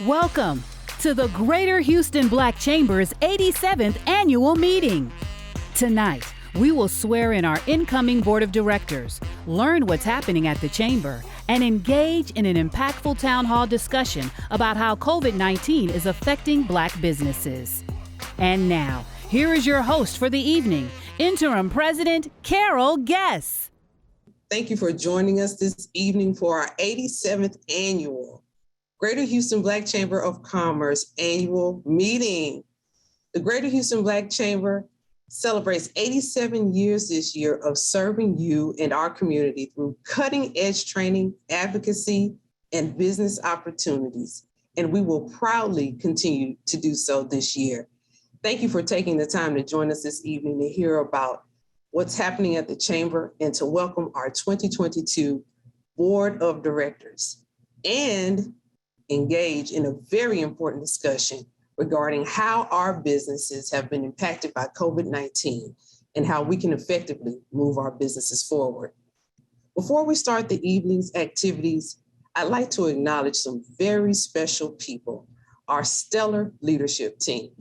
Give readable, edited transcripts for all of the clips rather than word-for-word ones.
Welcome to the Greater Houston Black Chamber's 87th annual meeting. Tonight, we will swear in our incoming board of directors, learn what's happening at the chamber, and engage in an impactful town hall discussion about how COVID-19 is affecting Black businesses. And now, here is your host for the evening, Interim President Carol Guess. Thank you for joining us this evening for our 87th annual Greater Houston Black Chamber of Commerce annual meeting. The Greater Houston Black Chamber celebrates 87 years this year of serving you and our community through cutting-edge training, advocacy, and business opportunities. And we will proudly continue to do so this year. Thank you for taking the time to join us this evening to hear about what's happening at the Chamber and to welcome our 2022 Board of Directors and engage in a very important discussion regarding how our businesses have been impacted by COVID-19 and how we can effectively move our businesses forward. Before we start the evening's activities, I'd like to acknowledge some very special people, our stellar leadership team.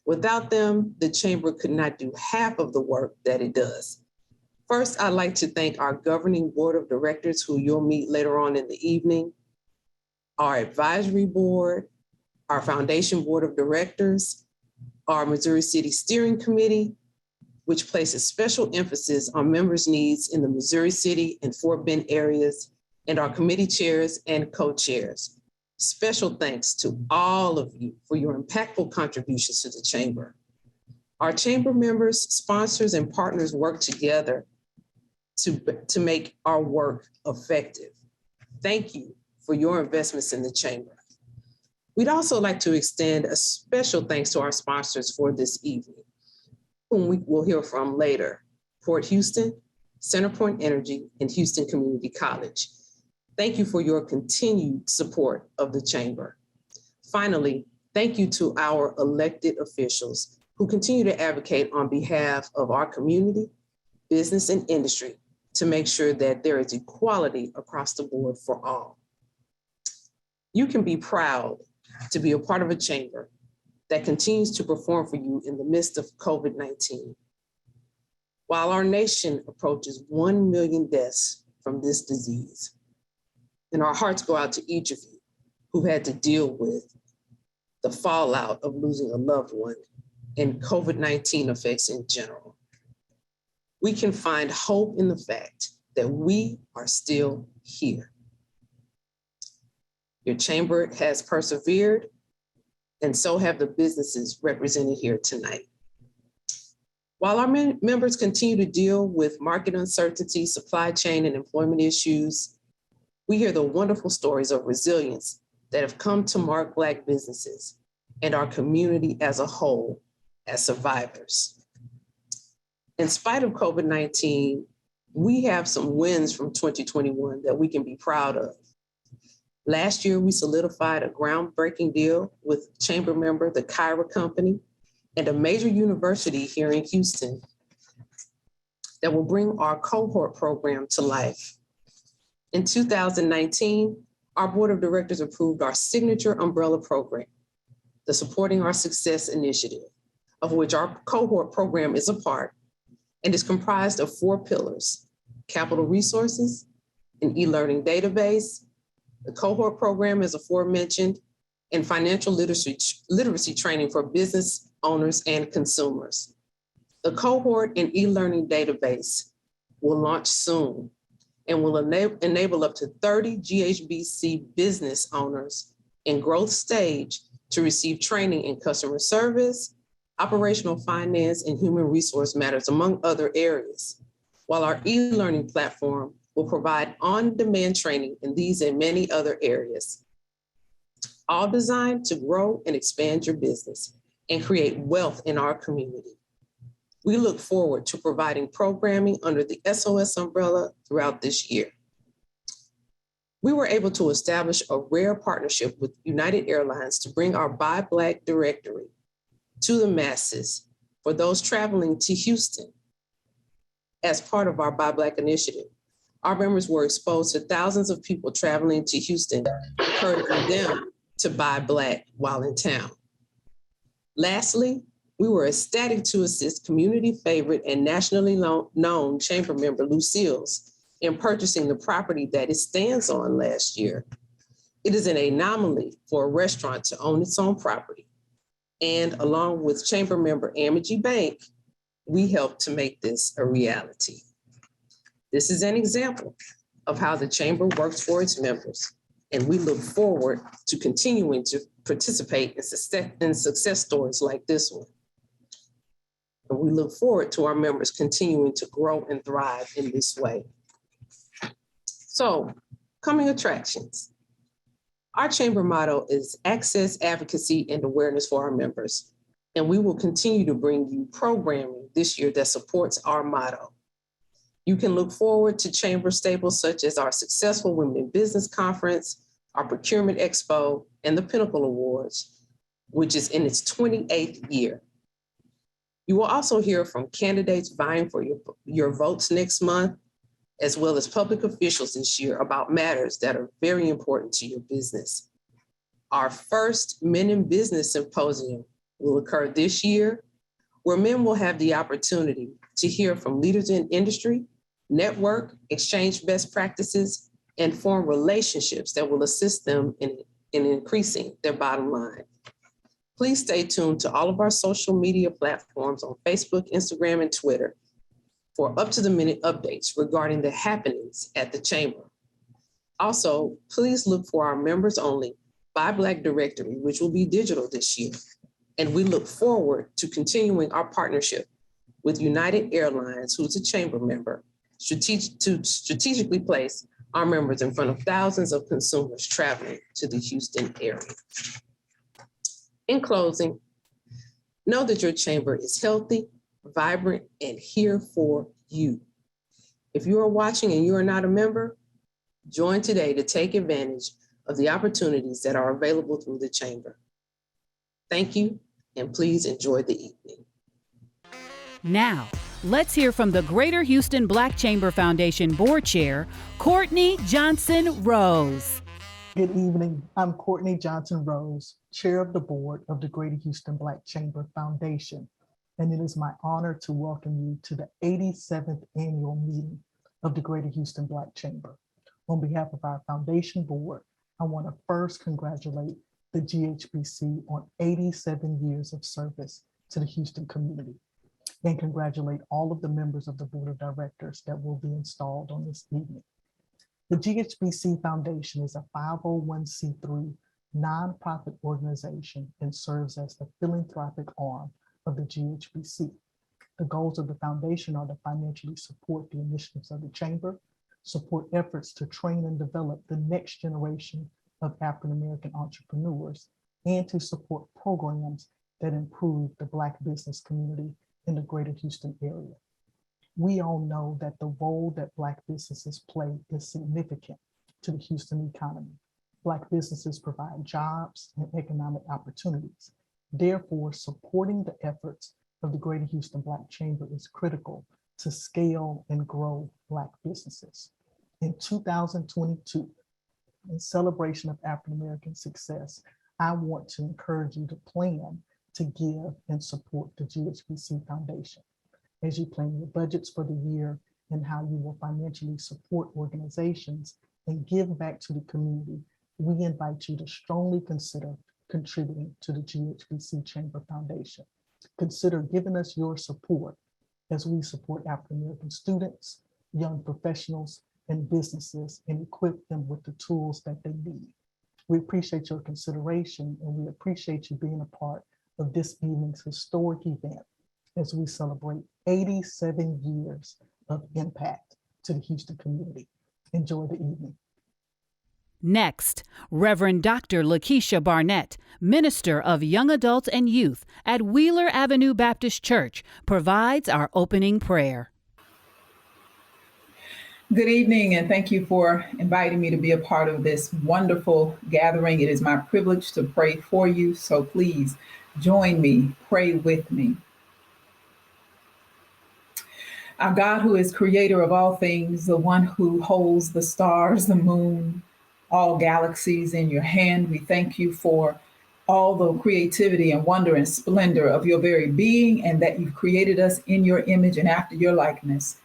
Without them, the Chamber could not do half of the work that it does. First, I'd like to thank our governing board of directors, who you'll meet later on in the evening, our advisory board, our foundation board of directors, our Missouri City Steering Committee, which places special emphasis on members' needs in the Missouri City and Fort Bend areas, and our committee chairs and co-chairs. Special thanks to all of you for your impactful contributions to the Chamber. Our Chamber members, sponsors, and partners work together to make our work effective. Thank you for your investments in the Chamber. We'd also like to extend a special thanks to our sponsors for this evening, whom we will hear from later: Port Houston, Centerpoint Energy, and Houston Community College. Thank you for your continued support of the Chamber. Finally, thank you to our elected officials who continue to advocate on behalf of our community, business, and industry to make sure that there is equality across the board for all. You can be proud to be a part of a chamber that continues to perform for you in the midst of COVID-19. While our nation approaches 1 million deaths from this disease, and our hearts go out to each of you who had to deal with the fallout of losing a loved one and COVID-19 effects in general. We can find hope in the fact that we are still here. Your chamber has persevered, and so have the businesses represented here tonight. While our members continue to deal with market uncertainty, supply chain, and employment issues, we hear the wonderful stories of resilience that have come to mark Black businesses and our community as a whole as survivors. In spite of COVID-19, we have some wins from 2021 that we can be proud of. Last year, we solidified a groundbreaking deal with Chamber member, the Kyra Company, and a major university here in Houston that will bring our cohort program to life. In 2019, our board of directors approved our signature umbrella program, the Supporting Our Success Initiative, of which our cohort program is a part and is comprised of 4 pillars: capital resources, an e-learning database, the cohort program as aforementioned, and financial literacy training for business owners and consumers. The cohort and e-learning database will launch soon and will enable up to 30 Ghbc business owners in growth stage to receive training in customer service, operational finance, and human resource matters, among other areas, while our e-learning platform will provide on-demand training in these and many other areas, all designed to grow and expand your business and create wealth in our community. We look forward to providing programming under the SOS umbrella throughout this year. We were able to establish a rare partnership with United Airlines to bring our Buy Black directory to the masses for those traveling to Houston as part of our Buy Black initiative. Our members were exposed to thousands of people traveling to Houston, encouraging them to Buy Black while in town. Lastly, we were ecstatic to assist community favorite and nationally known chamber member Lucille's in purchasing the property that it stands on last year. It is an anomaly for a restaurant to own its own property. And along with chamber member Amegy Bank, we helped to make this a reality. This is an example of how the chamber works for its members, and we look forward to continuing to participate in success stories like this one. And we look forward to our members continuing to grow and thrive in this way. So, coming attractions. Our chamber motto is access, advocacy, and awareness for our members. And we will continue to bring you programming this year that supports our motto. You can look forward to chamber staples such as our successful Women in Business Conference, our Procurement Expo, and the Pinnacle Awards, which is in its 28th year. You will also hear from candidates vying for your votes next month, as well as public officials this year about matters that are very important to your business. Our first Men in Business Symposium will occur this year, where men will have the opportunity to hear from leaders in industry, network, exchange best practices, and form relationships that will assist them in increasing their bottom line. Please stay tuned to all of our social media platforms on Facebook, Instagram, and Twitter for up-to-the-minute updates regarding the happenings at the chamber. Also, please look for our members-only Buy Black directory, which will be digital this year. And we look forward to continuing our partnership with United Airlines, who's a chamber member, to strategically place our members in front of thousands of consumers traveling to the Houston area. In closing, know that your chamber is healthy, vibrant, and here for you. If you are watching and you are not a member, join today to take advantage of the opportunities that are available through the chamber. Thank you, and please enjoy the evening. Now, let's hear from the Greater Houston Black Chamber Foundation Board Chair, Courtney Johnson Rose. Good evening. I'm Courtney Johnson Rose, Chair of the Board of the Greater Houston Black Chamber Foundation, and it is my honor to welcome you to the 87th annual meeting of the Greater Houston Black Chamber. On behalf of our foundation board, I want to first congratulate the GHBC on 87 years of service to the Houston community, and congratulate all of the members of the board of directors that will be installed on this evening. The GHBC Foundation is a 501c3 nonprofit organization and serves as the philanthropic arm of the GHBC. The goals of the foundation are to financially support the initiatives of the chamber, support efforts to train and develop the next generation of African-American entrepreneurs, and to support programs that improve the Black business community in the Greater Houston area. We all know that the role that Black businesses play is significant to the Houston economy. Black businesses provide jobs and economic opportunities. Therefore, supporting the efforts of the Greater Houston Black Chamber is critical to scale and grow Black businesses. In 2022, in celebration of African-American success, I want to encourage you to plan to give and support the GHBC Foundation. As you plan your budgets for the year and how you will financially support organizations and give back to the community, we invite you to strongly consider contributing to the GHBC Chamber Foundation. Consider giving us your support as we support African-American students, young professionals, and businesses and equip them with the tools that they need. We appreciate your consideration, and we appreciate you being a part of this evening's historic event as we celebrate 87 years of impact to the Houston community. Enjoy the evening. Next, Reverend Dr. Lakeisha Barnett, Minister of Young Adults and Youth at Wheeler Avenue Baptist Church, provides our opening prayer. Good evening, and thank you for inviting me to be a part of this wonderful gathering. It is my privilege to pray for you, so please join me, pray with me. Our God, who is creator of all things, the one who holds the stars, the moon, all galaxies in your hand. We thank you for all the creativity and wonder and splendor of your very being, and that you've created us in your image and after your likeness.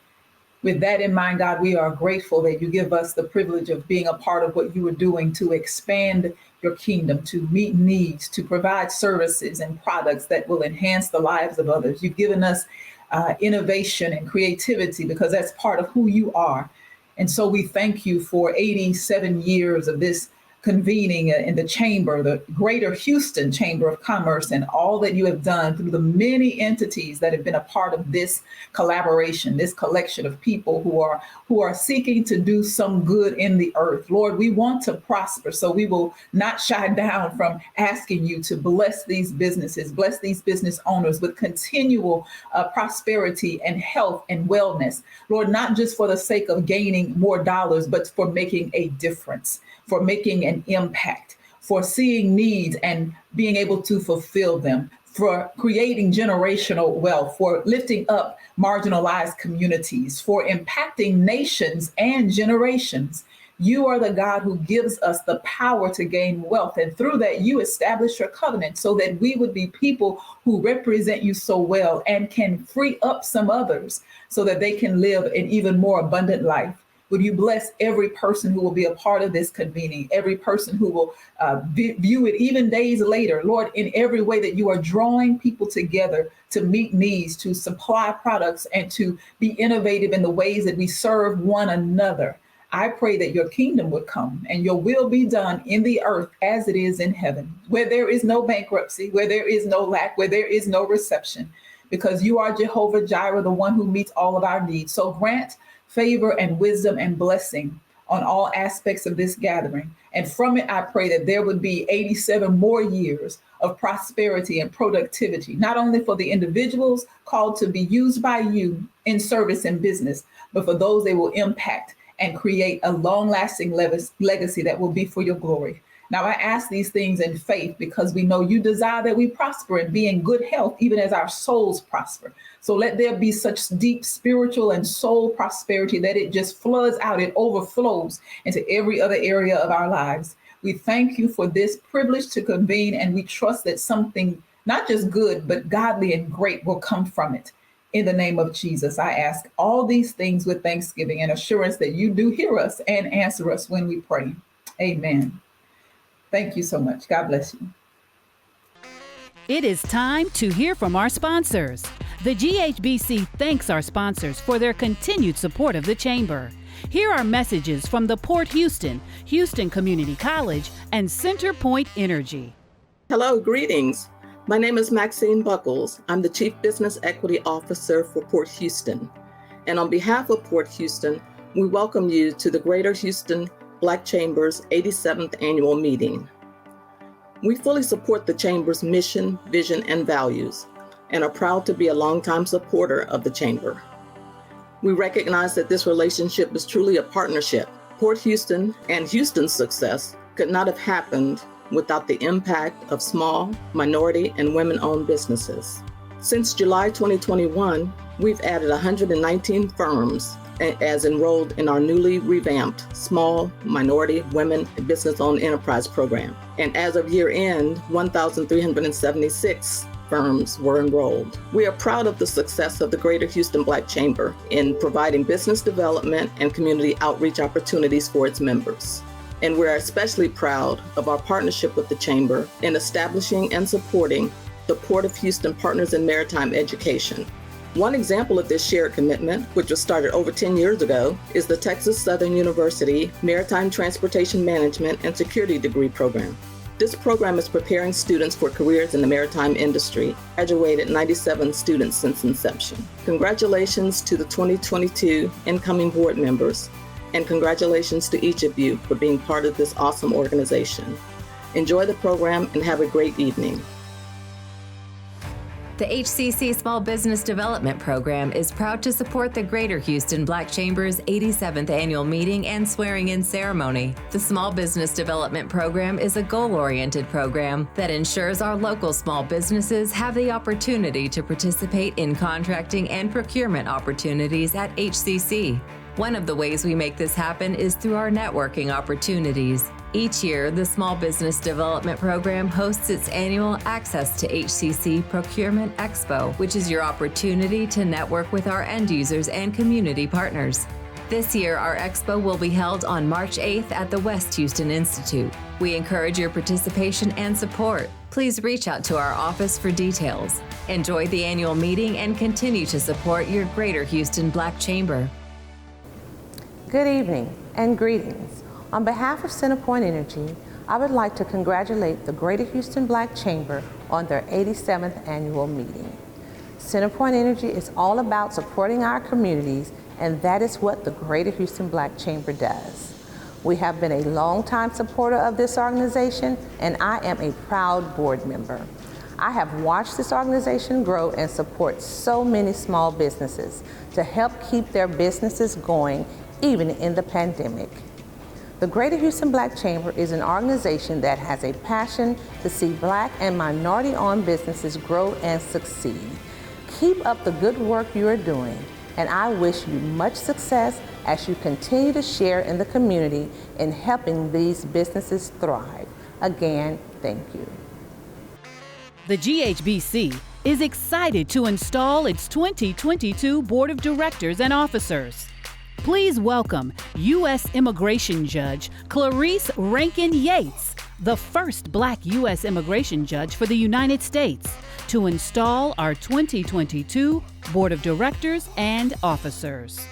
With that in mind, God, we are grateful that you give us the privilege of being a part of what you are doing to expand your kingdom, to meet needs, to provide services and products that will enhance the lives of others. You've given us innovation and creativity because that's part of who you are. And so we thank you for 87 years of this convening in the chamber, the Greater Houston Chamber of Commerce, and all that you have done through the many entities that have been a part of this collaboration, this collection of people who are seeking to do some good in the earth. Lord, we want to prosper, so we will not shy down from asking you to bless these businesses, bless these business owners with continual prosperity and health and wellness. Lord, not just for the sake of gaining more dollars, but for making a difference, for making an impact, for seeing needs and being able to fulfill them, for creating generational wealth, for lifting up marginalized communities, for impacting nations and generations. You are the God who gives us the power to gain wealth. And through that, you establish your covenant so that we would be people who represent you so well and can free up some others so that they can live an even more abundant life. Would you bless every person who will be a part of this convening, every person who will view it even days later, Lord, in every way that you are drawing people together to meet needs, to supply products, and to be innovative in the ways that we serve one another. I pray that your kingdom would come and your will be done in the earth as it is in heaven, where there is no bankruptcy, where there is no lack, where there is no reception, because you are Jehovah Jireh, the one who meets all of our needs. So grant favor and wisdom and blessing on all aspects of this gathering. And from it, I pray that there would be 87 more years of prosperity and productivity, not only for the individuals called to be used by you in service and business, but for those they will impact and create a long-lasting legacy that will be for your glory. Now, I ask these things in faith because we know you desire that we prosper and be in good health, even as our souls prosper. So let there be such deep spiritual and soul prosperity that it just floods out, it overflows into every other area of our lives. We thank you for this privilege to convene, and we trust that something not just good, but godly and great will come from it. In the name of Jesus, I ask all these things with thanksgiving and assurance that you do hear us and answer us when we pray. Amen. Thank you so much. God bless you. It is time to hear from our sponsors. The GHBC thanks our sponsors for their continued support of the Chamber. Here are messages from the Port Houston, Houston Community College, and Centerpoint Energy. Hello, greetings. My name is Maxine Buckles. I'm the Chief Business Equity Officer for Port Houston. And on behalf of Port Houston, we welcome you to the Greater Houston Black Chamber's 87th annual meeting. We fully support the Chamber's mission, vision, and values, and are proud to be a longtime supporter of the Chamber. We recognize that this relationship is truly a partnership. Port Houston and Houston's success could not have happened without the impact of small, minority, and women-owned businesses. Since July 2021, we've added 119 firms as enrolled in our newly revamped Small, Minority, Women, and Business-Owned Enterprise Program. And as of year end, 1,376 firms were enrolled. We are proud of the success of the Greater Houston Black Chamber in providing business development and community outreach opportunities for its members. And we're especially proud of our partnership with the Chamber in establishing and supporting the Port of Houston Partners in Maritime Education. One example of this shared commitment, which was started over 10 years ago, is the Texas Southern University Maritime Transportation Management and Security Degree Program. This program is preparing students for careers in the maritime industry, graduated 97 students since inception. Congratulations to the 2022 incoming board members, and congratulations to each of you for being part of this awesome organization. Enjoy the program and have a great evening. The HCC Small Business Development Program is proud to support the Greater Houston Black Chamber's 87th annual meeting and swearing-in ceremony. The Small Business Development Program is a goal-oriented program that ensures our local small businesses have the opportunity to participate in contracting and procurement opportunities at HCC. One of the ways we make this happen is through our networking opportunities. Each year, the Small Business Development Program hosts its annual Access to HCC Procurement Expo, which is your opportunity to network with our end users and community partners. This year, our expo will be held on March 8th at the West Houston Institute. We encourage your participation and support. Please reach out to our office for details. Enjoy the annual meeting and continue to support your Greater Houston Black Chamber. Good evening and greetings. On behalf of Centerpoint Energy, I would like to congratulate the Greater Houston Black Chamber on their 87th annual meeting. Centerpoint Energy is all about supporting our communities, and that is what the Greater Houston Black Chamber does. We have been a longtime supporter of this organization, and I am a proud board member. I have watched this organization grow and support so many small businesses to help keep their businesses going even in the pandemic. The Greater Houston Black Chamber is an organization that has a passion to see Black and minority-owned businesses grow and succeed. Keep up the good work you are doing, and I wish you much success as you continue to share in the community in helping these businesses thrive. Again, thank you. The GHBC is excited to install its 2022 Board of Directors and Officers. Please welcome U.S. Immigration Judge Clarice Rankin Yates, the first Black U.S. immigration judge for the United States, to install our 2022 Board of Directors and Officers.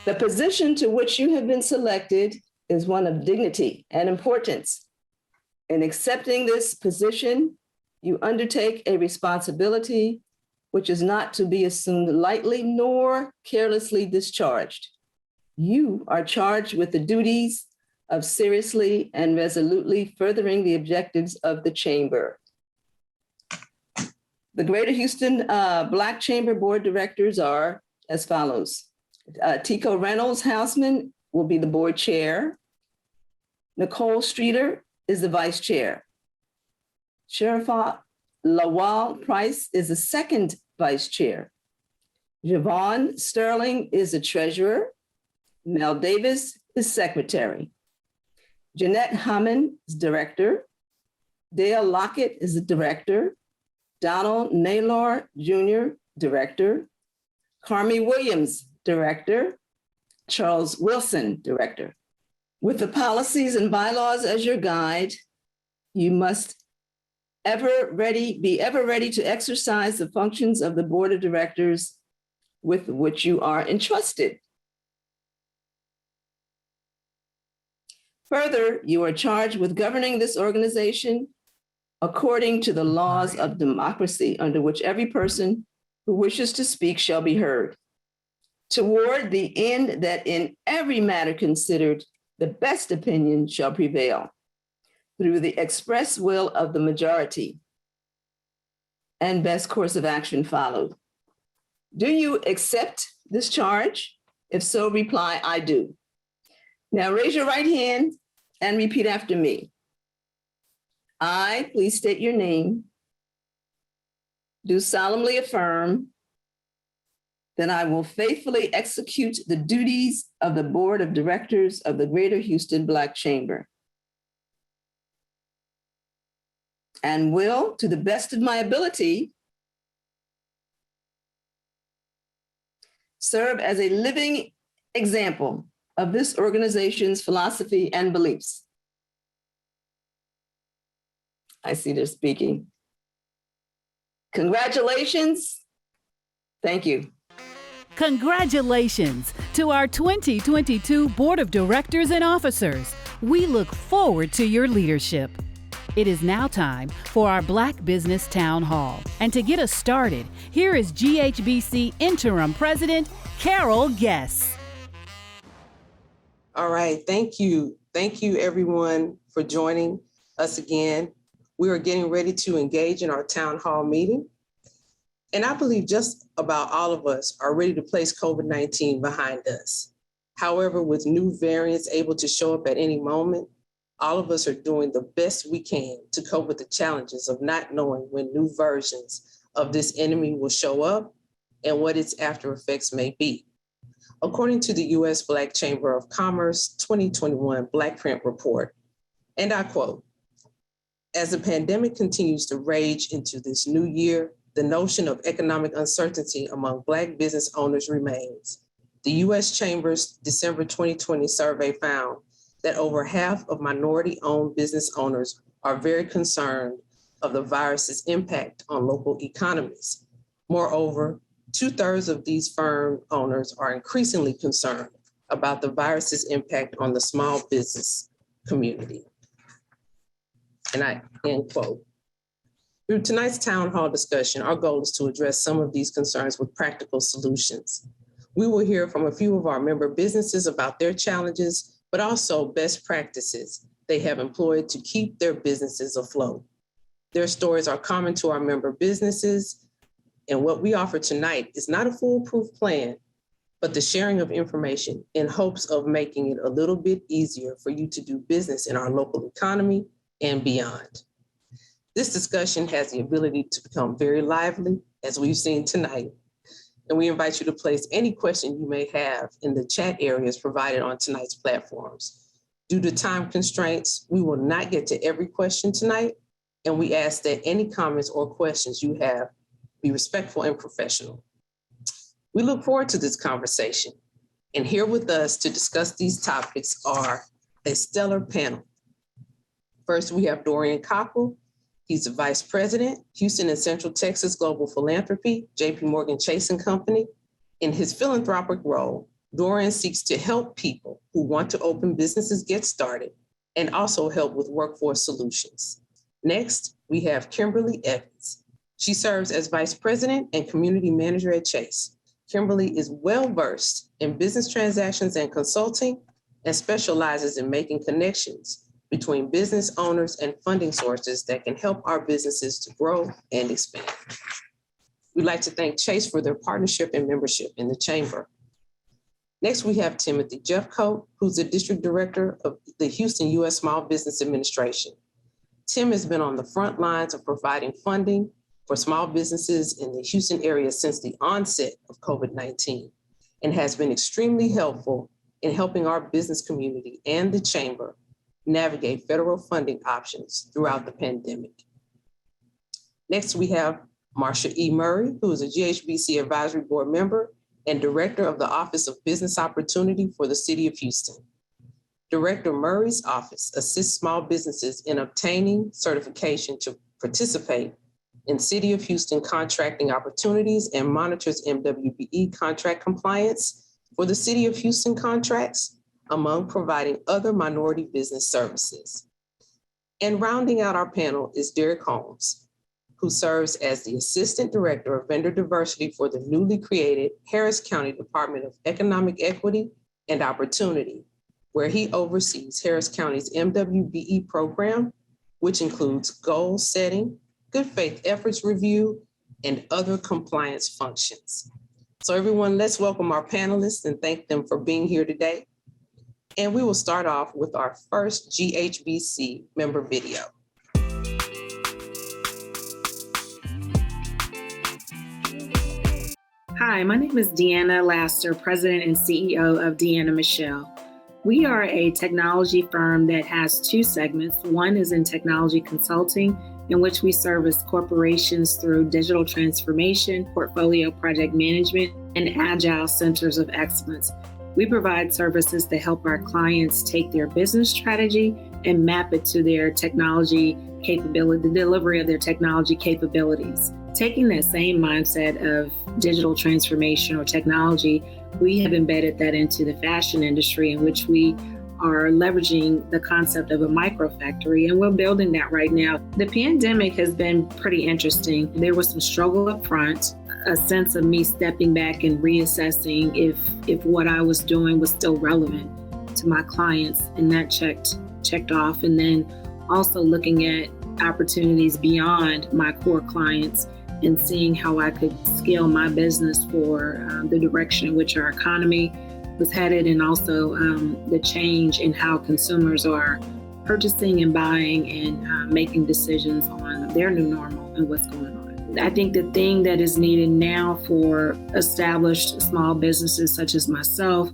The position to which you have been selected is one of dignity and importance. In accepting this position, you undertake a responsibility which is not to be assumed lightly nor carelessly discharged. You are charged with the duties of seriously and resolutely furthering the objectives of the Chamber. The Greater Houston Black Chamber Board Directors are as follows. Tico Reynolds Houseman will be the board chair. Nicole Streeter is the vice chair. Sherifa Lawal Price is the second vice chair. Javon Sterling is the treasurer. Mel Davis is secretary. Jeanette Hammond is director. Dale Lockett is the director. Donald Naylor Jr., director. Carmi Williams, director. Charles Wilson, director. With the policies and bylaws as your guide, you must be ever ready to exercise the functions of the board of directors with which you are entrusted. Further, you are charged with governing this organization according to the laws of democracy, under which every person who wishes to speak shall be heard, toward the end that in every matter considered, the best opinion shall prevail, through the express will of the majority, and best course of action followed. Do you accept this charge? If so, reply, I do. Now raise your right hand and repeat after me. I, please state your name, do solemnly affirm that I will faithfully execute the duties of the Board of Directors of the Greater Houston Black Chamber, and will, to the best of my ability, serve as a living example of this organization's philosophy and beliefs. I see they're speaking. Congratulations. Thank you. Congratulations to our 2022 Board of Directors and Officers. We look forward to your leadership. It is now time for our Black Business Town Hall. And to get us started, here is GHBC Interim President Carol Guess. All right, thank you. Thank you everyone for joining us again. We are getting ready to engage in our town hall meeting. And I believe just about all of us are ready to place COVID-19 behind us. However, with new variants able to show up at any moment, all of us are doing the best we can to cope with the challenges of not knowing when new versions of this enemy will show up and what its after effects may be. according to the U.S. Black Chamber of Commerce 2021 Black Print Report. And I quote, "As the pandemic continues to rage into this new year, the notion of economic uncertainty among Black business owners remains. The U.S. Chamber's December 2020 survey found that over half of minority-owned business owners are very concerned of the virus's impact on local economies. Moreover, 2/3 of these firm owners are increasingly concerned about the virus's impact on the small business community." And I end quote. Through tonight's town hall discussion, our goal is to address some of these concerns with practical solutions. We will hear from a few of our member businesses about their challenges, but also best practices they have employed to keep their businesses afloat. Their stories are common to our member businesses, and what we offer tonight is not a foolproof plan, but the sharing of information in hopes of making it a little bit easier for you to do business in our local economy and beyond. This discussion has the ability to become very lively, as we've seen tonight, and we invite you to place any question you may have in the chat areas provided on tonight's platforms. Due to time constraints, we will not get to every question tonight, and we ask that any comments or questions you have be respectful and professional. We look forward to this conversation, and here with us to discuss these topics are a stellar panel. First, we have Dorian Koppel. He's the Vice President, Houston and Central Texas Global Philanthropy, JP Morgan Chase & Company. In his philanthropic role, Dorian seeks to help people who want to open businesses get started and also help with workforce solutions. Next, we have Kimberly Evans. She serves as Vice President and Community Manager at Chase. Kimberly is well-versed in business transactions and consulting and specializes in making connections between business owners and funding sources that can help our businesses to grow and expand. We'd like to thank Chase for their partnership and membership in the Chamber. Next, we have Timothy Jeffcoat, who's the District Director of the Houston U.S. Small Business Administration. Tim has been on the front lines of providing funding for small businesses in the Houston area since the onset of COVID-19 and has been extremely helpful in helping our business community and the Chamber navigate federal funding options throughout the pandemic. Next, we have Marsha E. Murray, who is a GHBC Advisory Board member and Director of the Office of Business Opportunity for the City of Houston. Director Murray's office assists small businesses in obtaining certification to participate in City of Houston contracting opportunities and monitors MWBE contract compliance for the City of Houston contracts, among providing other minority business services. And rounding out our panel is Derek Holmes, who serves as the Assistant Director of Vendor Diversity for the newly created Harris County Department of Economic Equity and Opportunity, where he oversees Harris County's MWBE program, which includes goal setting, good faith efforts review, and other compliance functions. So everyone, let's welcome our panelists and thank them for being here today. And we will start off with our first GHBC member video. Hi, my name is Deanna Laster, President and CEO of Deanna Michelle. We are a technology firm that has two segments. One is in technology consulting, in which we service corporations through digital transformation, portfolio project management, and agile centers of excellence. We provide services to help our clients take their business strategy and map it to their technology capability, the delivery of their technology capabilities. Taking that same mindset of digital transformation or technology, we have embedded that into the fashion industry, in which we are leveraging the concept of a micro factory, and we're building that right now. The pandemic has been pretty interesting. There was some struggle up front, a sense of me stepping back and reassessing if what I was doing was still relevant to my clients, and that checked off. And then also looking at opportunities beyond my core clients and seeing how I could scale my business for the direction in which our economy was headed, and also the change in how consumers are purchasing and buying and making decisions on their new normal and what's going on. I think the thing that is needed now for established small businesses such as myself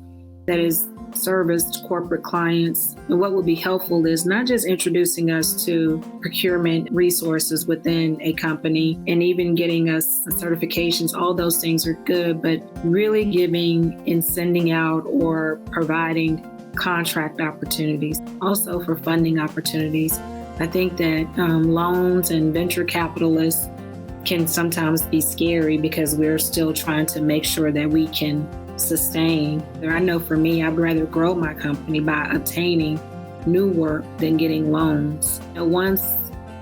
that is serviced corporate clients, and what would be helpful is not just introducing us to procurement resources within a company and even getting us certifications. All those things are good, but really giving and sending out or providing contract opportunities, also for funding opportunities. I think that loans and venture capitalists can sometimes be scary because we're still trying to make sure that we can sustain. I know for me, I'd rather grow my company by obtaining new work than getting loans. And once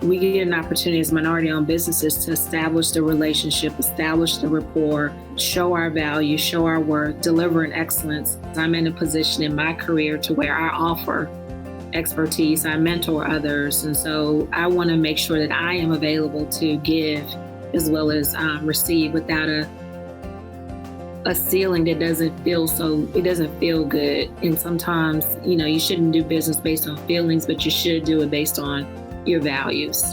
we get an opportunity as minority-owned businesses to establish the relationship, establish the rapport, show our value, show our worth, deliver in excellence, I'm in a position in my career to where I offer expertise, I mentor others. And so I want to make sure that I am available to give as well as receive without a ceiling that doesn't feel good. And sometimes, you shouldn't do business based on feelings, but you should do it based on your values.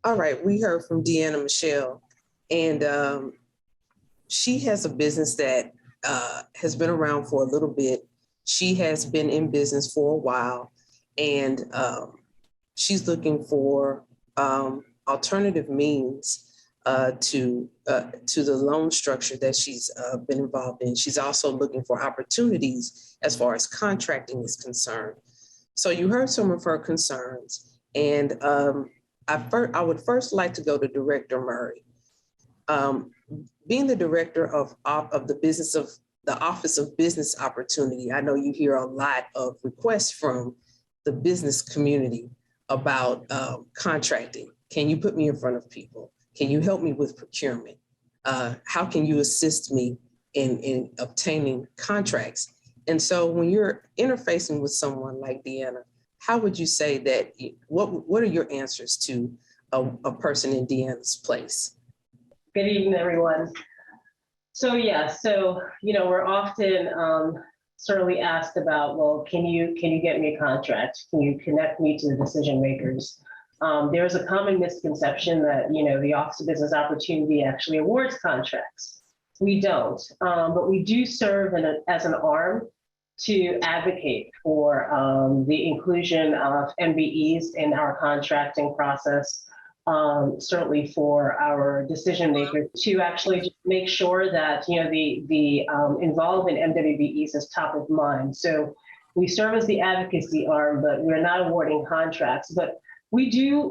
All right, we heard from Deanna Michelle, and she has a business that has been around for a little bit. She has been in business for a while, and she's looking for alternative means to the loan structure that she's been involved in. She's also looking for opportunities as far as contracting is concerned. So you heard some of her concerns, and I would first like to go to Director Murray. Being the director of the Office of Business Opportunity, I know you hear a lot of requests from the business community about contracting. Can you put me in front of people? Can you help me with procurement? How can you assist me in obtaining contracts? And so when you're interfacing with someone like Deanna, how would you say that, what are your answers to a person in Deanna's place? Good evening, everyone. So we're often certainly asked about, well, can you get me a contract? Can you connect me to the decision makers? There's a common misconception that, the Office of Business Opportunity actually awards contracts. We don't, but we do serve as an arm to advocate for the inclusion of MBEs in our contracting process, certainly for our decision makers to actually just make sure that, the involvement in MWBEs is top of mind. So we serve as the advocacy arm, but we're not awarding contracts. But we do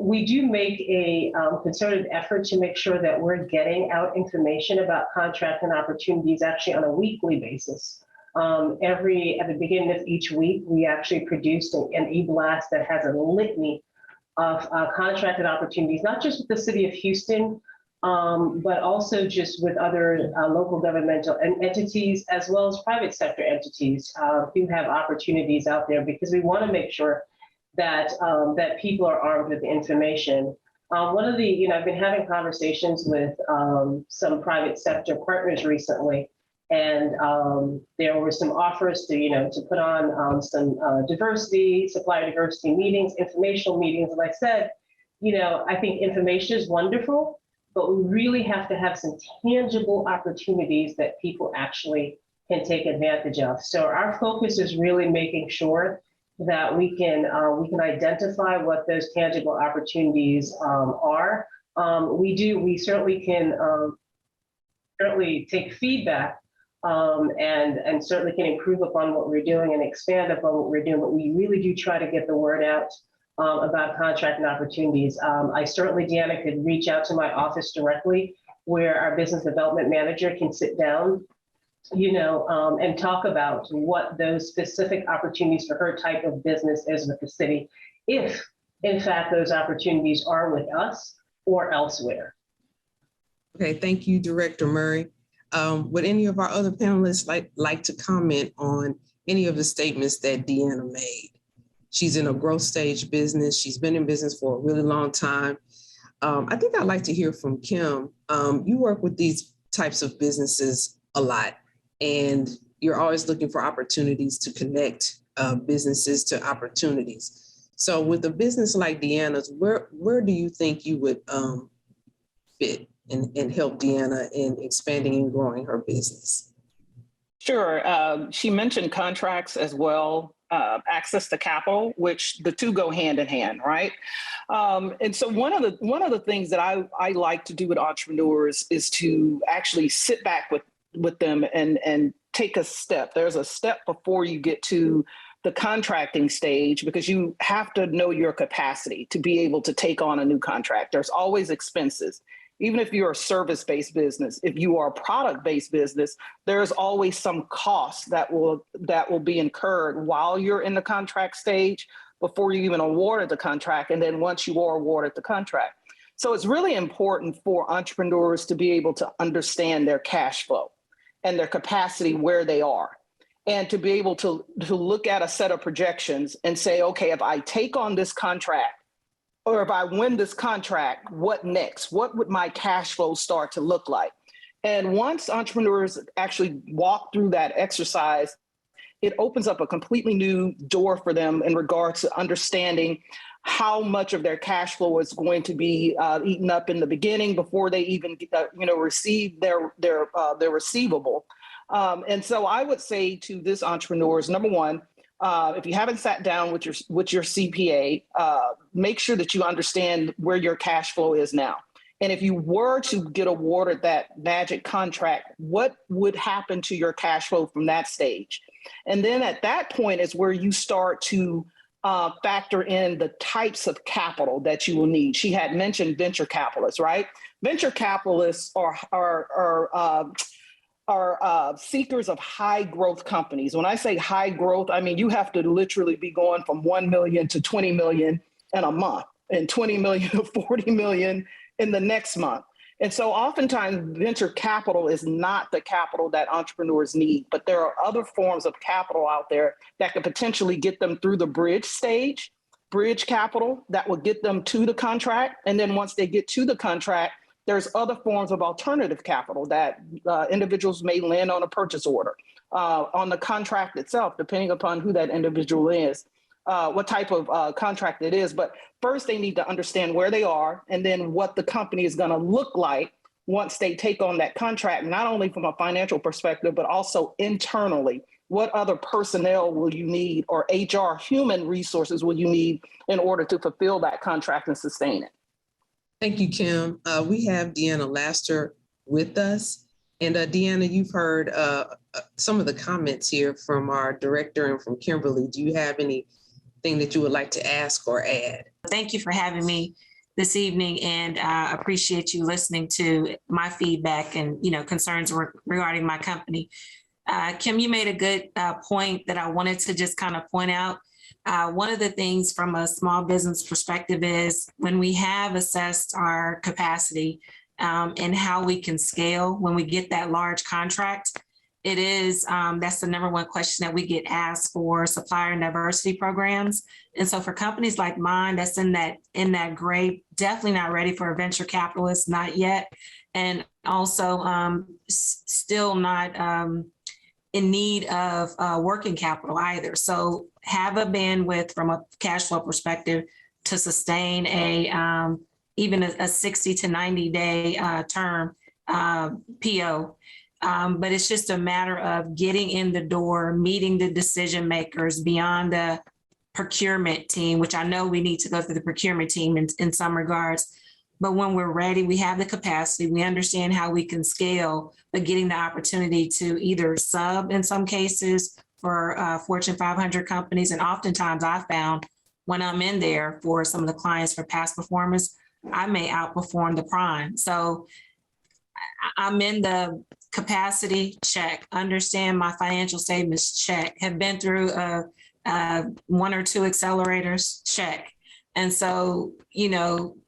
make a concerted effort to make sure that we're getting out information about contracting opportunities actually on a weekly basis. At the beginning of each week, we actually produced an e-blast that has a litany of contracted opportunities, not just with the city of Houston, but also just with other local governmental entities, as well as private sector entities who have opportunities out there, because we want to make sure that that people are armed with the information. One of the, I've been having conversations with some private sector partners recently, and there were some offers to put on some supplier diversity meetings, informational meetings. And I said, I think information is wonderful, but we really have to have some tangible opportunities that people actually can take advantage of. So our focus is really making sure that we can identify what those tangible opportunities are. We certainly can certainly take feedback and certainly can improve upon what we're doing and expand upon what we're doing, but we really do try to get the word out about contracting opportunities. Deanna could reach out to my office directly, where our business development manager can sit down, and talk about what those specific opportunities for her type of business is with the city, if in fact those opportunities are with us or elsewhere. Okay, thank you, Director Murray. Would any of our other panelists like to comment on any of the statements that Deanna made? She's in a growth stage business. She's been in business for a really long time. I think I'd like to hear from Kim. You work with these types of businesses a lot, and you're always looking for opportunities to connect businesses to opportunities. So with a business like Deanna's, where do you think you would fit and help Deanna in expanding and growing her business? Sure. She mentioned contracts as well, access to capital, which the two go hand in hand, right? And so one of the things that I like to do with entrepreneurs is to actually sit back with them and take a step. There's a step before you get to the contracting stage, because you have to know your capacity to be able to take on a new contract. There's always expenses. Even if you're a service-based business, if you are a product-based business, there's always some cost that will be incurred while you're in the contract stage before you even awarded the contract, and then once you are awarded the contract. So it's really important for entrepreneurs to be able to understand their cash flow and their capacity where they are, and to be able to look at a set of projections and say, okay, if I take on this contract, or if I win this contract, what next? What would my cash flow start to look like? And once entrepreneurs actually walk through that exercise, it opens up a completely new door for them in regards to understanding how much of their cash flow is going to be eaten up in the beginning before they even receive their receivable. And so I would say to this entrepreneurs, number one, if you haven't sat down with your CPA, make sure that you understand where your cash flow is now. And if you were to get awarded that magic contract, what would happen to your cash flow from that stage? And then at that point is where you start to factor in the types of capital that you will need. She had mentioned venture capitalists, right? Venture capitalists are seekers of high growth companies. When I say high growth, I mean, you have to literally be going from 1 million to 20 million in a month, and 20 million to 40 million in the next month. And so oftentimes venture capital is not the capital that entrepreneurs need, but there are other forms of capital out there that could potentially get them through the bridge stage, bridge capital that will get them to the contract. And then once they get to the contract, there's other forms of alternative capital that individuals may land on a purchase order, on the contract itself, depending upon who that individual is, what type of contract it is. But first, they need to understand where they are, and then what the company is going to look like once they take on that contract, not only from a financial perspective, but also internally. What other personnel will you need, or HR human resources will you need in order to fulfill that contract and sustain it? Thank you, Kim. We have Deanna Laster with us. And Deanna, you've heard some of the comments here from our director and from Kimberly. Do you have anything that you would like to ask or add? Thank you for having me this evening, and I appreciate you listening to my feedback and concerns regarding my company. Kim, you made a good point that I wanted to just kind of point out. One of the things from a small business perspective is when we have assessed our capacity and how we can scale when we get that large contract, it is that's the number one question that we get asked for supplier and diversity programs. And so for companies like mine that's in that gray, definitely not ready for a venture capitalist, not yet, and also still not in need of working capital either. So have a bandwidth from a cash flow perspective to sustain even a 60 to 90 day term PO. But it's just a matter of getting in the door, meeting the decision makers beyond the procurement team, which I know we need to go through the procurement team in some regards. But when we're ready, we have the capacity, we understand how we can scale, but getting the opportunity to either sub in some cases for Fortune 500 companies. And oftentimes I found when I'm in there for some of the clients for past performance, I may outperform the prime. So I'm in the capacity check, understand my financial statements check, have been through one or two accelerators check. And so,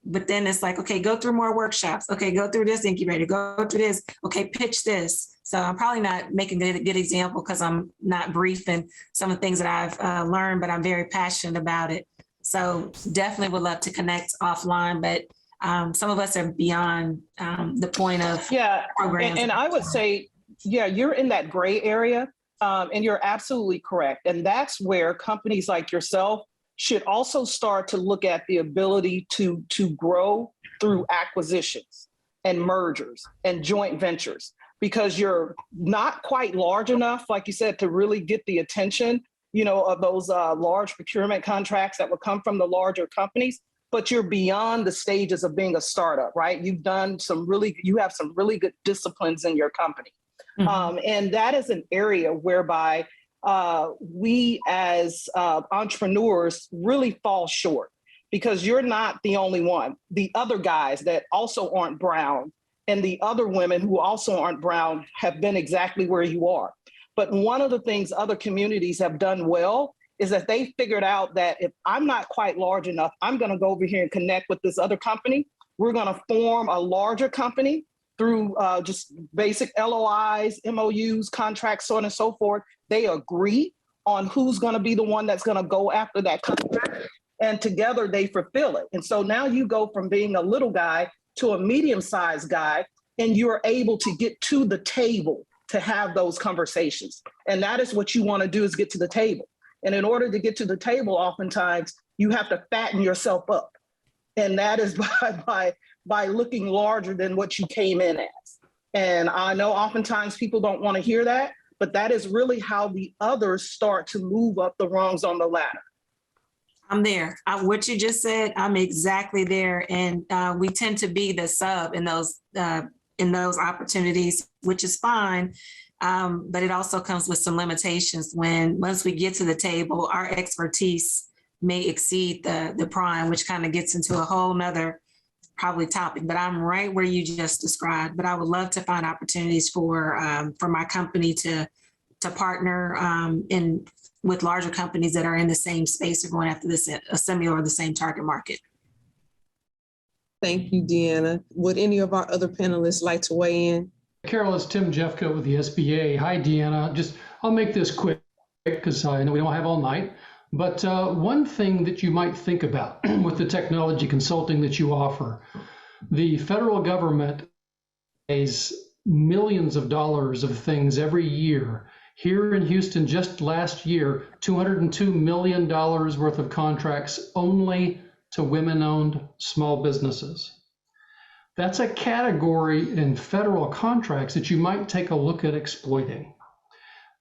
but then it's like, okay, go through more workshops. Okay, go through this incubator, go through this. Okay, pitch this. So I'm probably not making a good example because I'm not briefing some of the things that I've learned, but I'm very passionate about it. So definitely would love to connect offline, but some of us are beyond the point of programs. And I would say, you're in that gray area. And you're absolutely correct. And that's where companies like yourself should also start to look at the ability to grow through acquisitions and mergers and joint ventures, because you're not quite large enough, like you said, to really get the attention, of those large procurement contracts that would come from the larger companies, but you're beyond the stages of being a startup, right? You have some really good disciplines in your company. Mm-hmm. And that is an area whereby we as entrepreneurs really fall short, because you're not the only one. The other guys that also aren't brown and the other women who also aren't brown have been exactly where you are. But one of the things other communities have done well is that they figured out that if I'm not quite large enough, I'm going to go over here and connect with this other company. We're going to form a larger company through just basic LOIs, MOUs, contracts, so on and so forth. They agree on who's going to be the one that's going to go after that contract, and together they fulfill it. And so now you go from being a little guy to a medium-sized guy, and you're able to get to the table to have those conversations. And that is what you want to do, is get to the table. And in order to get to the table, oftentimes you have to fatten yourself up. And that is by looking larger than what you came in as. And I know oftentimes people don't want to hear that, but that is really how the others start to move up the rungs on the ladder. I'm there. What you just said, I'm exactly there. And we tend to be the sub in those opportunities, which is fine. But it also comes with some limitations. Once we get to the table, our expertise may exceed the prime, which kind of gets into a whole nother probably topic. But I'm right where you just described. But I would love to find opportunities for my company to partner with larger companies that are in the same space or going after a similar or the same target market. Thank you, Deanna. Would any of our other panelists like to weigh in? Carol, it's Tim Jeffco with the SBA. Hi, Deanna. I'll make this quick because I know we don't have all night. But one thing that you might think about with the technology consulting that you offer, the federal government pays millions of dollars of things every year. Here in Houston, just last year, $202 million worth of contracts only to women-owned small businesses. That's a category in federal contracts that you might take a look at exploiting.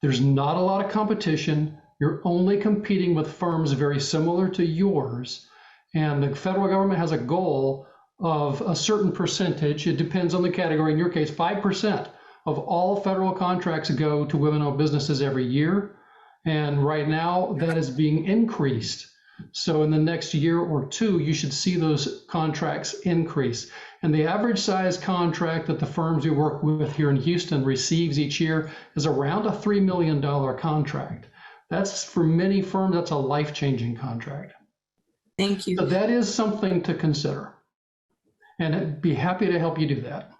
There's not a lot of competition. You're only competing with firms very similar to yours. And the federal government has a goal of a certain percentage. It depends on the category. In your case, 5% of all federal contracts go to women-owned businesses every year. And right now that is being increased. So in the next year or two, you should see those contracts increase. And the average size contract that the firms we work with here in Houston receives each year is around a $3 million contract. That's, for many firms, that's a life-changing contract. Thank you. So that is something to consider. And I'd be happy to help you do that.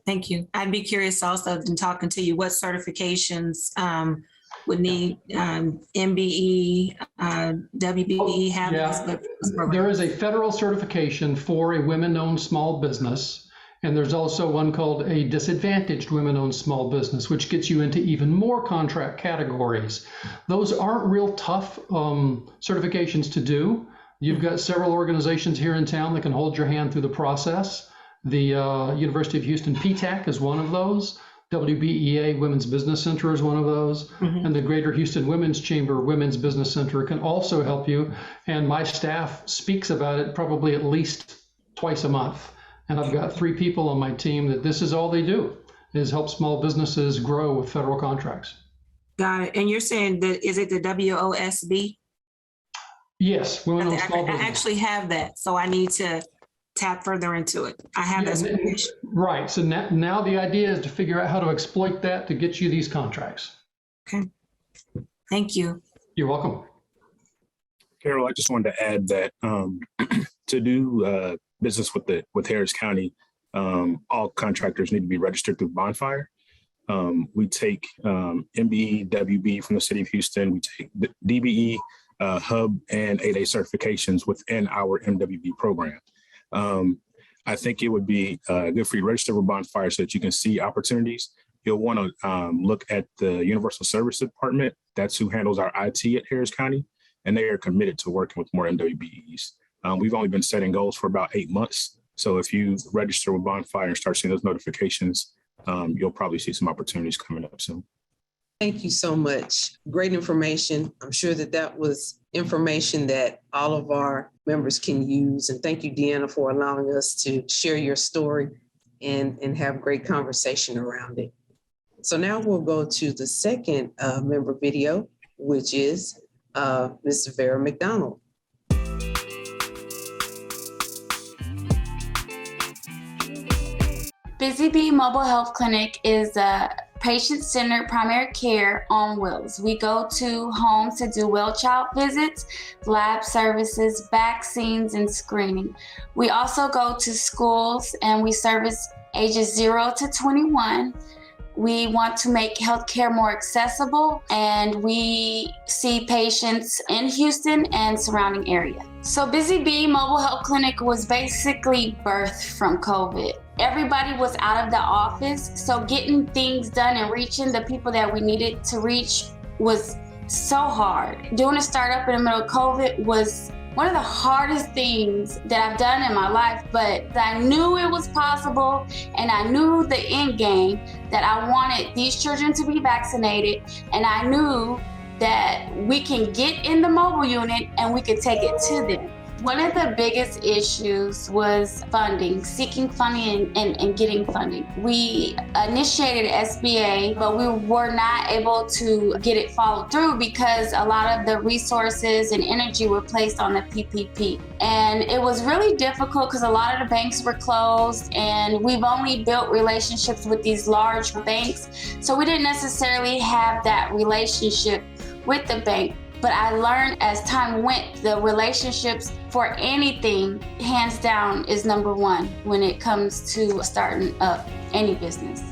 Thank you. I'd be curious also in talking to you, what certifications would need MBE, WBEA have? Yeah. There is a federal certification for a women-owned small business, and there's also one called a disadvantaged women-owned small business, which gets you into even more contract categories. Those aren't real tough certifications to do. You've got several organizations here in town that can hold your hand through the process. The University of Houston PTAC is one of those. WBEA Women's Business Center is one of those. Mm-hmm. And the Greater Houston Women's Chamber Women's Business Center can also help you. And my staff speaks about it probably at least twice a month. And I've got 3 people on my team that this is all they do, is help small businesses grow with federal contracts. Got it. And you're saying that, is it the WOSB? Yes, Women Owned Small Business. I actually have that, so I need to tap further into it. I have that certification. Right. So now the idea is to figure out how to exploit that to get you these contracts. Okay. Thank you. You're welcome. Carol, I just wanted to add that to do business with Harris County, all contractors need to be registered through Bonfire. We take MBE, WB from the city of Houston. We take DBE, Hub, and 8A certifications within our MWB program. I think it would be good for you to register with Bonfire so that you can see opportunities. you'll want to look at the Universal Service Department. That's who handles our IT at Harris County, and they are committed to working with more MWBEs. We've only been setting goals for about 8 months. So if you register with Bonfire and start seeing those notifications, you'll probably see some opportunities coming up soon. Thank you so much. Great information. I'm sure that was information that all of our members can use. And thank you, Deanna, for allowing us to share your story and have great conversation around it. So now we'll go to the second member video, which is Ms. Vera Mcdonald. Busy Bee Mobile Health Clinic is a patient-centered primary care on wheels. We go to homes to do well child visits, lab services, vaccines, and screening. We also go to schools and we service ages 0 to 21. We want to make healthcare more accessible, and we see patients in Houston and surrounding area. So Busy Bee Mobile Health Clinic was basically birthed from COVID. Everybody was out of the office, so getting things done and reaching the people that we needed to reach was so hard. Doing a startup in the middle of COVID was one of the hardest things that I've done in my life, but I knew it was possible, and I knew the end game, that I wanted these children to be vaccinated, and I knew that we can get in the mobile unit and we could take it to them. One of the biggest issues was funding, seeking funding and getting funding. We initiated SBA, but we were not able to get it followed through because a lot of the resources and energy were placed on the PPP. And it was really difficult because a lot of the banks were closed, and we've only built relationships with these large banks. So we didn't necessarily have that relationship with the bank. But I learned as time went, the relationships for anything, hands down, is number one when it comes to starting up any business.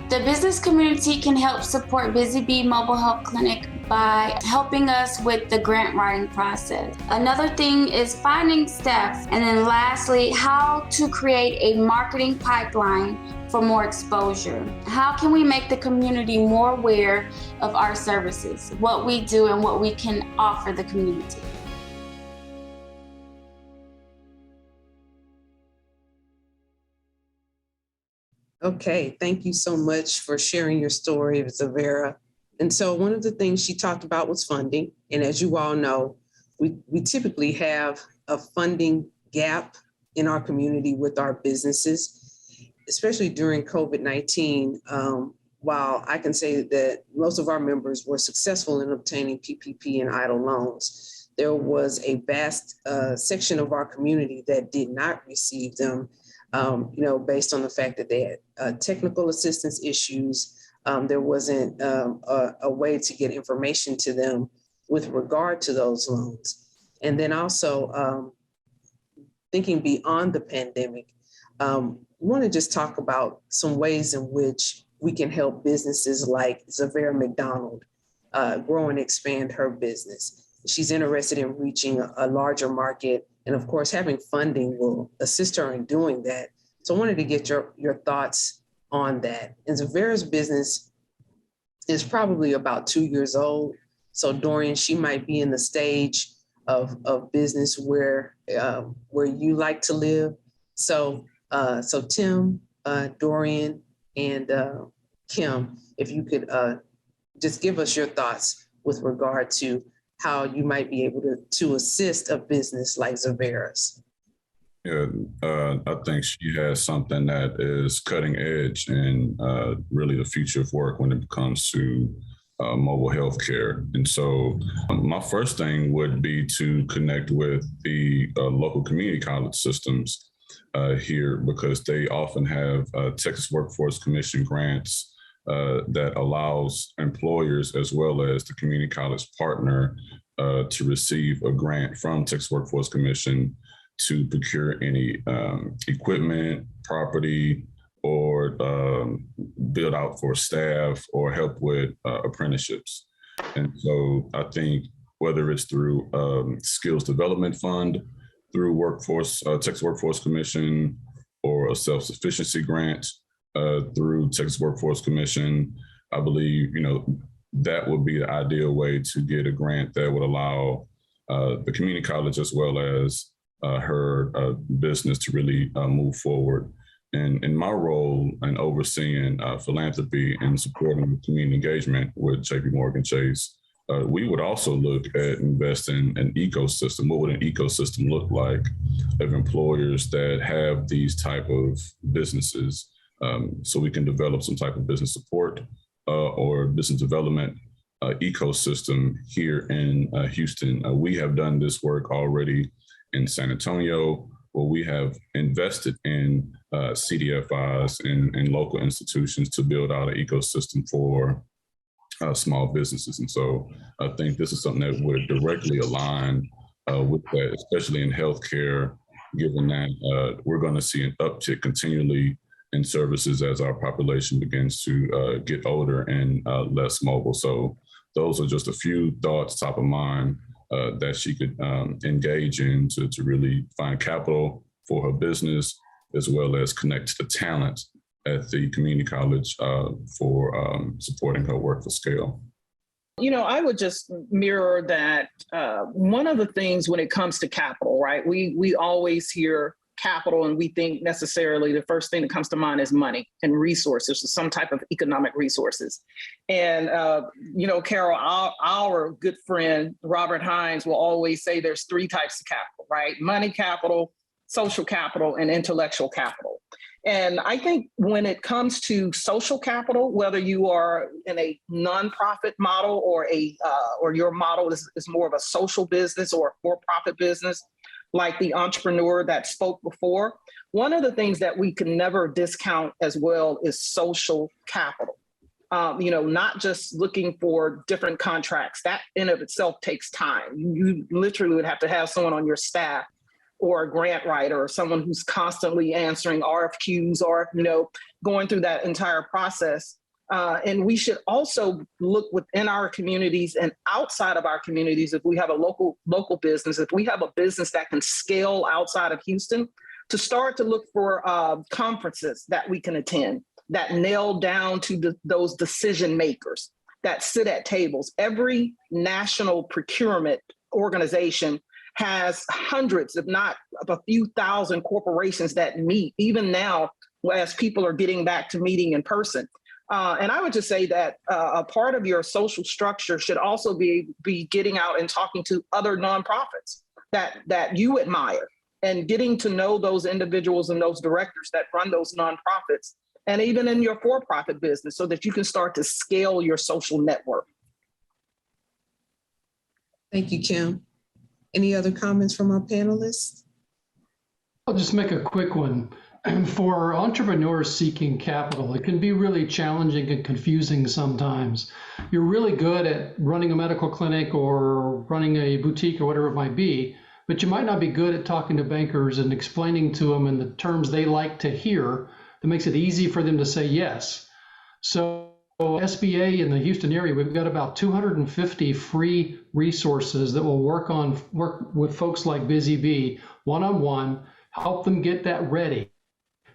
The business community can help support Busy Bee Mobile Health Clinic by helping us with the grant writing process. Another thing is finding staff. And then lastly, how to create a marketing pipeline for more exposure. How can we make the community more aware of our services, what we do and what we can offer the community? Okay, thank you so much for sharing your story, Vera. And so one of the things she talked about was funding. And as you all know, we typically have a funding gap in our community with our businesses, especially during COVID-19. While I can say that most of our members were successful in obtaining PPP and EIDL loans, there was a vast section of our community that did not receive them, based on the fact that they had technical assistance issues. There wasn't a way to get information to them with regard to those loans. And then also thinking beyond the pandemic, I want to just talk about some ways in which we can help businesses like Vera Mcdonald grow and expand her business. She's interested in reaching a larger market, and of course, having funding will assist her in doing that. So I wanted to get your thoughts on that. And Vera's business is probably about 2 years old. So Dorian, she might be in the stage of business where you like to live. So Tim, Dorian, and Kim, if you could just give us your thoughts with regard to how you might be able to assist a business like Vera's. Yeah, I think she has something that is cutting edge and really the future of work when it comes to mobile healthcare. And so my first thing would be to connect with the local community college systems here, because they often have Texas Workforce Commission grants that allows employers as well as the community college partner to receive a grant from Texas Workforce Commission to procure any equipment, property, or build out for staff or help with apprenticeships. And so I think whether it's through Skills Development Fund, through Texas Workforce Commission, or a self-sufficiency grant, through Texas Workforce Commission. I believe, that would be the ideal way to get a grant that would allow the community college as well as her business to really move forward. And in my role in overseeing philanthropy and supporting community engagement with JP Morgan Chase, we would also look at investing in an ecosystem. What would an ecosystem look like of employers that have these type of businesses, so we can develop some type of business support or business development ecosystem here in Houston. We have done this work already in San Antonio, where we have invested in CDFIs and local institutions to build out an ecosystem for small businesses. And so I think this is something that would directly align with that, especially in healthcare, given that we're going to see an uptick continually in services as our population begins to get older and less mobile. So those are just a few thoughts top of mind that she could engage in to really find capital for her business, as well as connect to the talent at the community college for supporting her work for scale. I would just mirror that. One of the things when it comes to capital, right? We always hear capital and we think necessarily the first thing that comes to mind is money and resources, or some type of economic resources. And, Carol, our good friend, Robert Hines, will always say there's three types of capital, right? Money capital, social capital, and intellectual capital. And I think when it comes to social capital, whether you are in a nonprofit model or your model is more of a social business or a for-profit business, like the entrepreneur that spoke before, one of the things that we can never discount as well is social capital. Not just looking for different contracts. That in of itself takes time. You literally would have to have someone on your staff or a grant writer or someone who's constantly answering RFQs or, going through that entire process. And we should also look within our communities and outside of our communities. If we have a local business, if we have a business that can scale outside of Houston, to start to look for conferences that we can attend that nail down to those decision makers that sit at tables. Every national procurement organization has hundreds, if not a few thousand corporations that meet, even now as people are getting back to meeting in person. And I would just say that a part of your social structure should also be getting out and talking to other nonprofits that you admire and getting to know those individuals and those directors that run those nonprofits, and even in your for-profit business, so that you can start to scale your social network. Thank you, Kim. Any other comments from our panelists? I'll just make a quick one. For entrepreneurs seeking capital, it can be really challenging and confusing sometimes. You're really good at running a medical clinic or running a boutique or whatever it might be, but you might not be good at talking to bankers and explaining to them in the terms they like to hear that makes it easy for them to say yes. So SBA in the Houston area, we've got about 250 free resources that will work with folks like Busy Bee one-on-one, help them get that ready,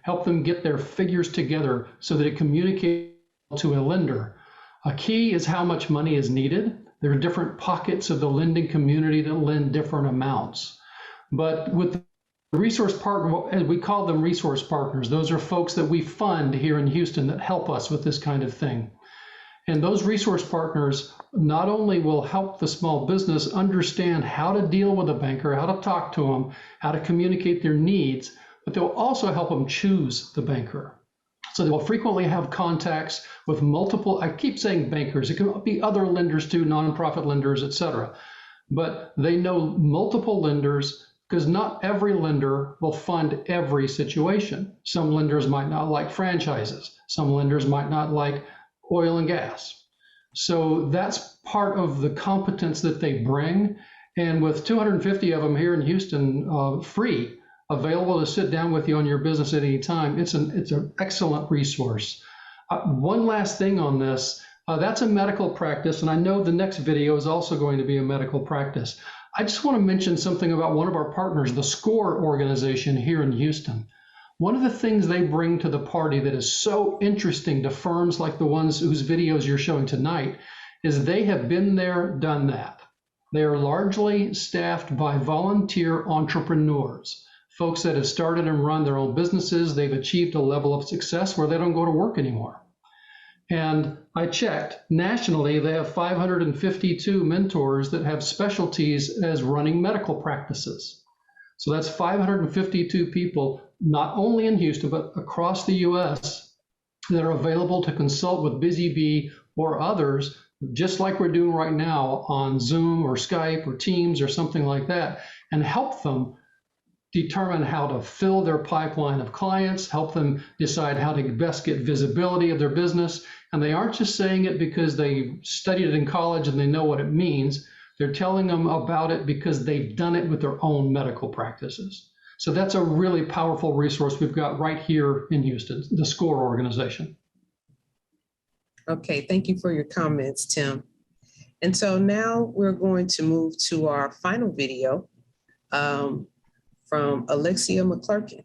help them get their figures together so that it communicates to a lender. A key is how much money is needed. There are different pockets of the lending community that lend different amounts. But with the resource partner, as we call them resource partners, those are folks that we fund here in Houston that help us with this kind of thing. And those resource partners not only will help the small business understand how to deal with a banker, how to talk to them, how to communicate their needs, but they'll also help them choose the banker. So they'll frequently have contacts with multiple, I keep saying bankers, it can be other lenders too, nonprofit lenders, et cetera. But they know multiple lenders because not every lender will fund every situation. Some lenders might not like franchises. Some lenders might not like oil and gas. So that's part of the competence that they bring. And with 250 of them here in Houston, free, available to sit down with you on your business at any time, it's an excellent resource. One last thing on this, that's a medical practice, and I know the next video is also going to be a medical practice. I just want to mention something about one of our partners, the SCORE organization here in Houston. One of the things they bring to the party that is so interesting to firms like the ones whose videos you're showing tonight is they have been there, done that. They are largely staffed by volunteer entrepreneurs, folks that have started and run their own businesses. They've achieved a level of success where they don't go to work anymore. And I checked, nationally, they have 552 mentors that have specialties as running medical practices. So that's 552 people, not only in Houston, but across the US, that are available to consult with Busy Bee or others, just like we're doing right now on Zoom or Skype or Teams or something like that, and help them determine how to fill their pipeline of clients, help them decide how to best get visibility of their business. And they aren't just saying it because they studied it in college and they know what it means. They're telling them about it because they've done it with their own medical practices. So that's a really powerful resource we've got right here in Houston, the SCORE organization. Okay, thank you for your comments, Tim. And so now we're going to move to our final video from Alexia McClurkin.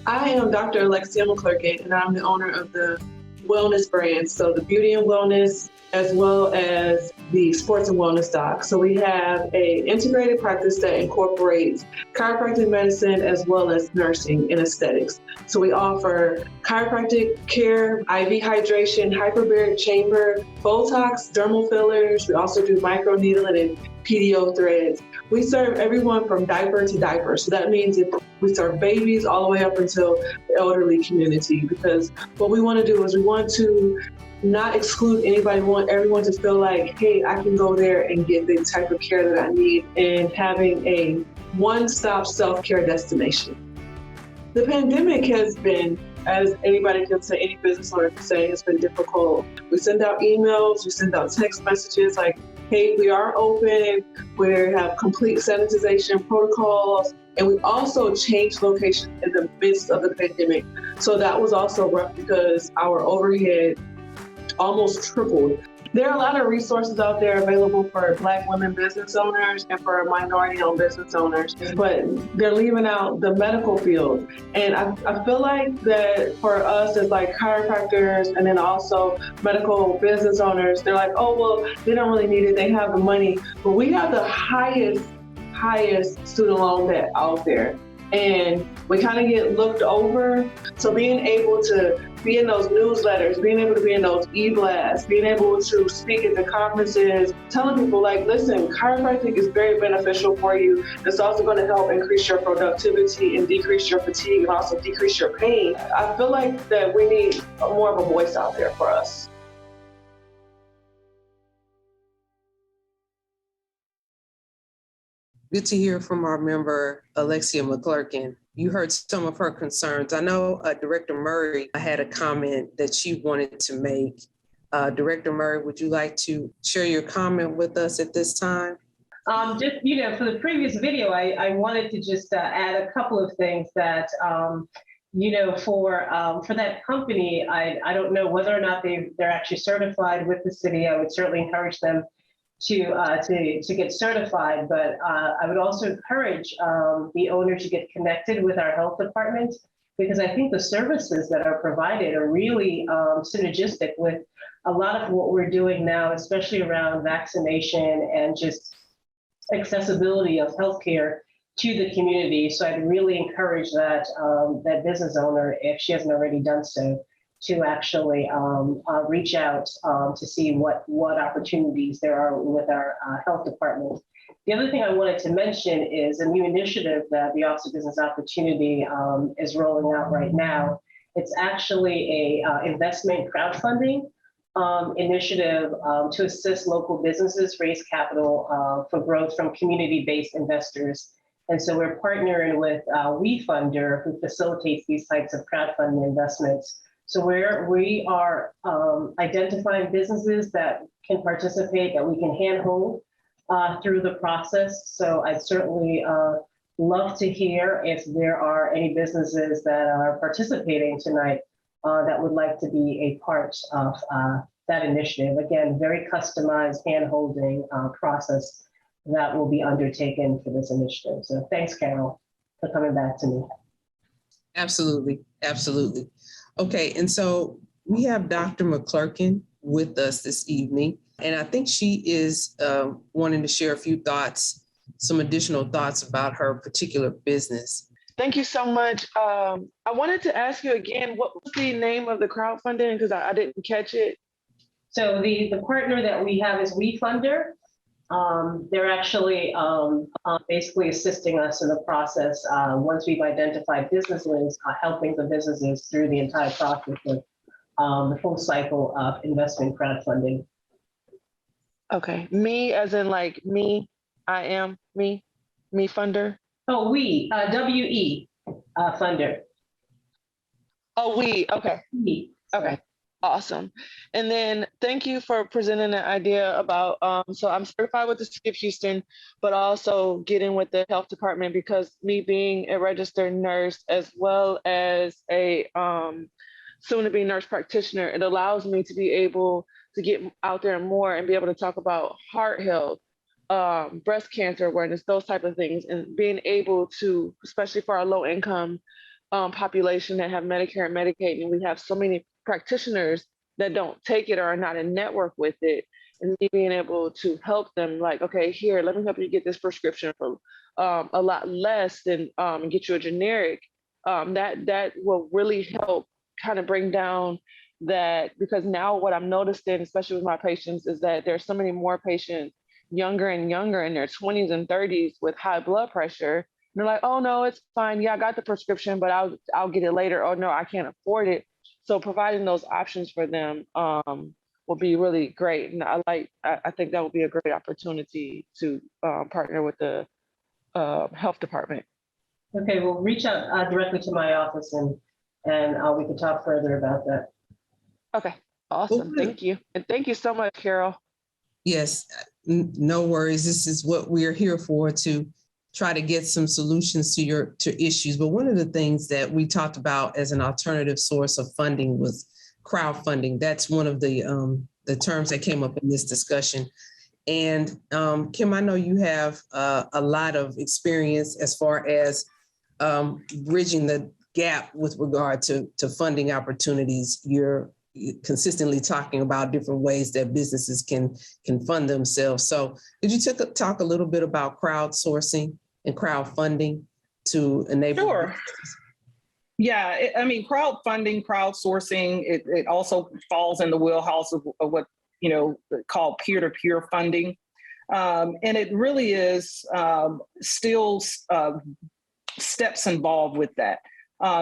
I am Dr. Alexia McClurkin, and I'm the owner of the wellness brand. So the beauty and wellness, as well as the sports and wellness doc. So we have an integrated practice that incorporates chiropractic medicine as well as nursing and aesthetics. So we offer chiropractic care, IV hydration, hyperbaric chamber, Botox, dermal fillers. We also do microneedling and PDO threads. We serve everyone from diaper to diaper. So that means if we serve babies all the way up until the elderly community, because what we want to do is we want to not exclude anybody. We want everyone to feel like, hey, I can go there and get the type of care that I need, and having a one-stop self-care destination. The pandemic has been, as anybody can say, any business owner can say, it's been difficult. We send out emails, we send out text messages like, hey, we are open, we have complete sanitization protocols, and we also changed locations in the midst of the pandemic. So that was also rough because our overhead almost tripled. There are a lot of resources out there available for Black women business owners and for minority-owned business owners, but they're leaving out the medical field. And I feel like that for us as like chiropractors and then also medical business owners, they're like, oh, well, they don't really need it, they have the money. But we have the highest student loan debt out there. And we kind of get looked over. So being able to be in those newsletters, being able to be in those e-blasts, being able to speak at the conferences, telling people like, listen, chiropractic is very beneficial for you. It's also going to help increase your productivity and decrease your fatigue and also decrease your pain. I feel like that we need more of a voice out there for us. Good to hear from our member, Alexia McClurkin. You heard some of her concerns. I know Director Murray had a comment that she wanted to make. Director Murray, would you like to share your comment with us at this time? Just, for the previous video, I wanted to just add a couple of things that, for that company, I don't know whether or not they're actually certified with the city. I would certainly encourage them to get certified, but I would also encourage the owner to get connected with our health department, because I think the services that are provided are really synergistic with a lot of what we're doing now, especially around vaccination and just accessibility of healthcare to the community. So I'd really encourage that business owner, if she hasn't already done so, to actually reach out to see what opportunities there are with our health department. The other thing I wanted to mention is a new initiative that the Office of Business Opportunity is rolling out right now. It's actually a investment crowdfunding initiative to assist local businesses raise capital for growth from community-based investors. And so we're partnering with WeFunder, who facilitates these types of crowdfunding investments. So we are identifying businesses that can participate, that we can handhold through the process. So I'd certainly love to hear if there are any businesses that are participating tonight that would like to be a part of that initiative. Again, very customized hand-holding process that will be undertaken for this initiative. So thanks, Carol, for coming back to me. Absolutely, absolutely. Okay, and so we have Dr. McClurkin with us this evening, and I think she is wanting to share a few thoughts, some additional thoughts about her particular business. Thank you so much. I wanted to ask you again, what was the name of the crowdfunding? Because I didn't catch it. So the partner that we have is WeFunder. They're actually basically assisting us in the process once we've identified business wins, helping the businesses through the entire process of the full cycle of investment crowdfunding. Okay, me as in like me, I am me funder. Oh, we, WE funder. Oh, we, okay. We. Okay, awesome. And then thank you for presenting the idea about, so I'm certified with the City of Houston, but also getting with the health department, because me being a registered nurse as well as a soon to be nurse practitioner, it allows me to be able to get out there more and be able to talk about heart health, breast cancer awareness, those type of things, and being able to, especially for our low income population that have Medicare and Medicaid, and we have so many practitioners that don't take it or are not in network with it, and me being able to help them, like, okay, here, let me help you get this prescription for a lot less than get you a generic. That will really help kind of bring down that, because now what I'm noticing, especially with my patients, is that there's so many more patients younger and younger in their 20s and 30s with high blood pressure. And they're like, oh no, it's fine. Yeah, I got the prescription, but I'll get it later. Oh no, I can't afford it. So providing those options for them will be really great. And I think that would be a great opportunity to partner with the health department. Okay, well, reach out directly to my office and we can talk further about that. Okay, awesome. Okay. Thank you. And thank you so much, Carol. Yes, no worries. This is what we're here for, to try to get some solutions to issues. But one of the things that we talked about as an alternative source of funding was crowdfunding. That's one of the terms that came up in this discussion. And Kim, I know you have a lot of experience as far as bridging the gap with regard to funding opportunities. You're consistently talking about different ways that businesses can fund themselves. So could you talk a little bit about crowdsourcing and crowdfunding to enable? Sure. Yeah, I mean, crowdfunding, crowdsourcing, it also falls in the wheelhouse of what, called peer-to-peer funding. And it really is still steps involved with that.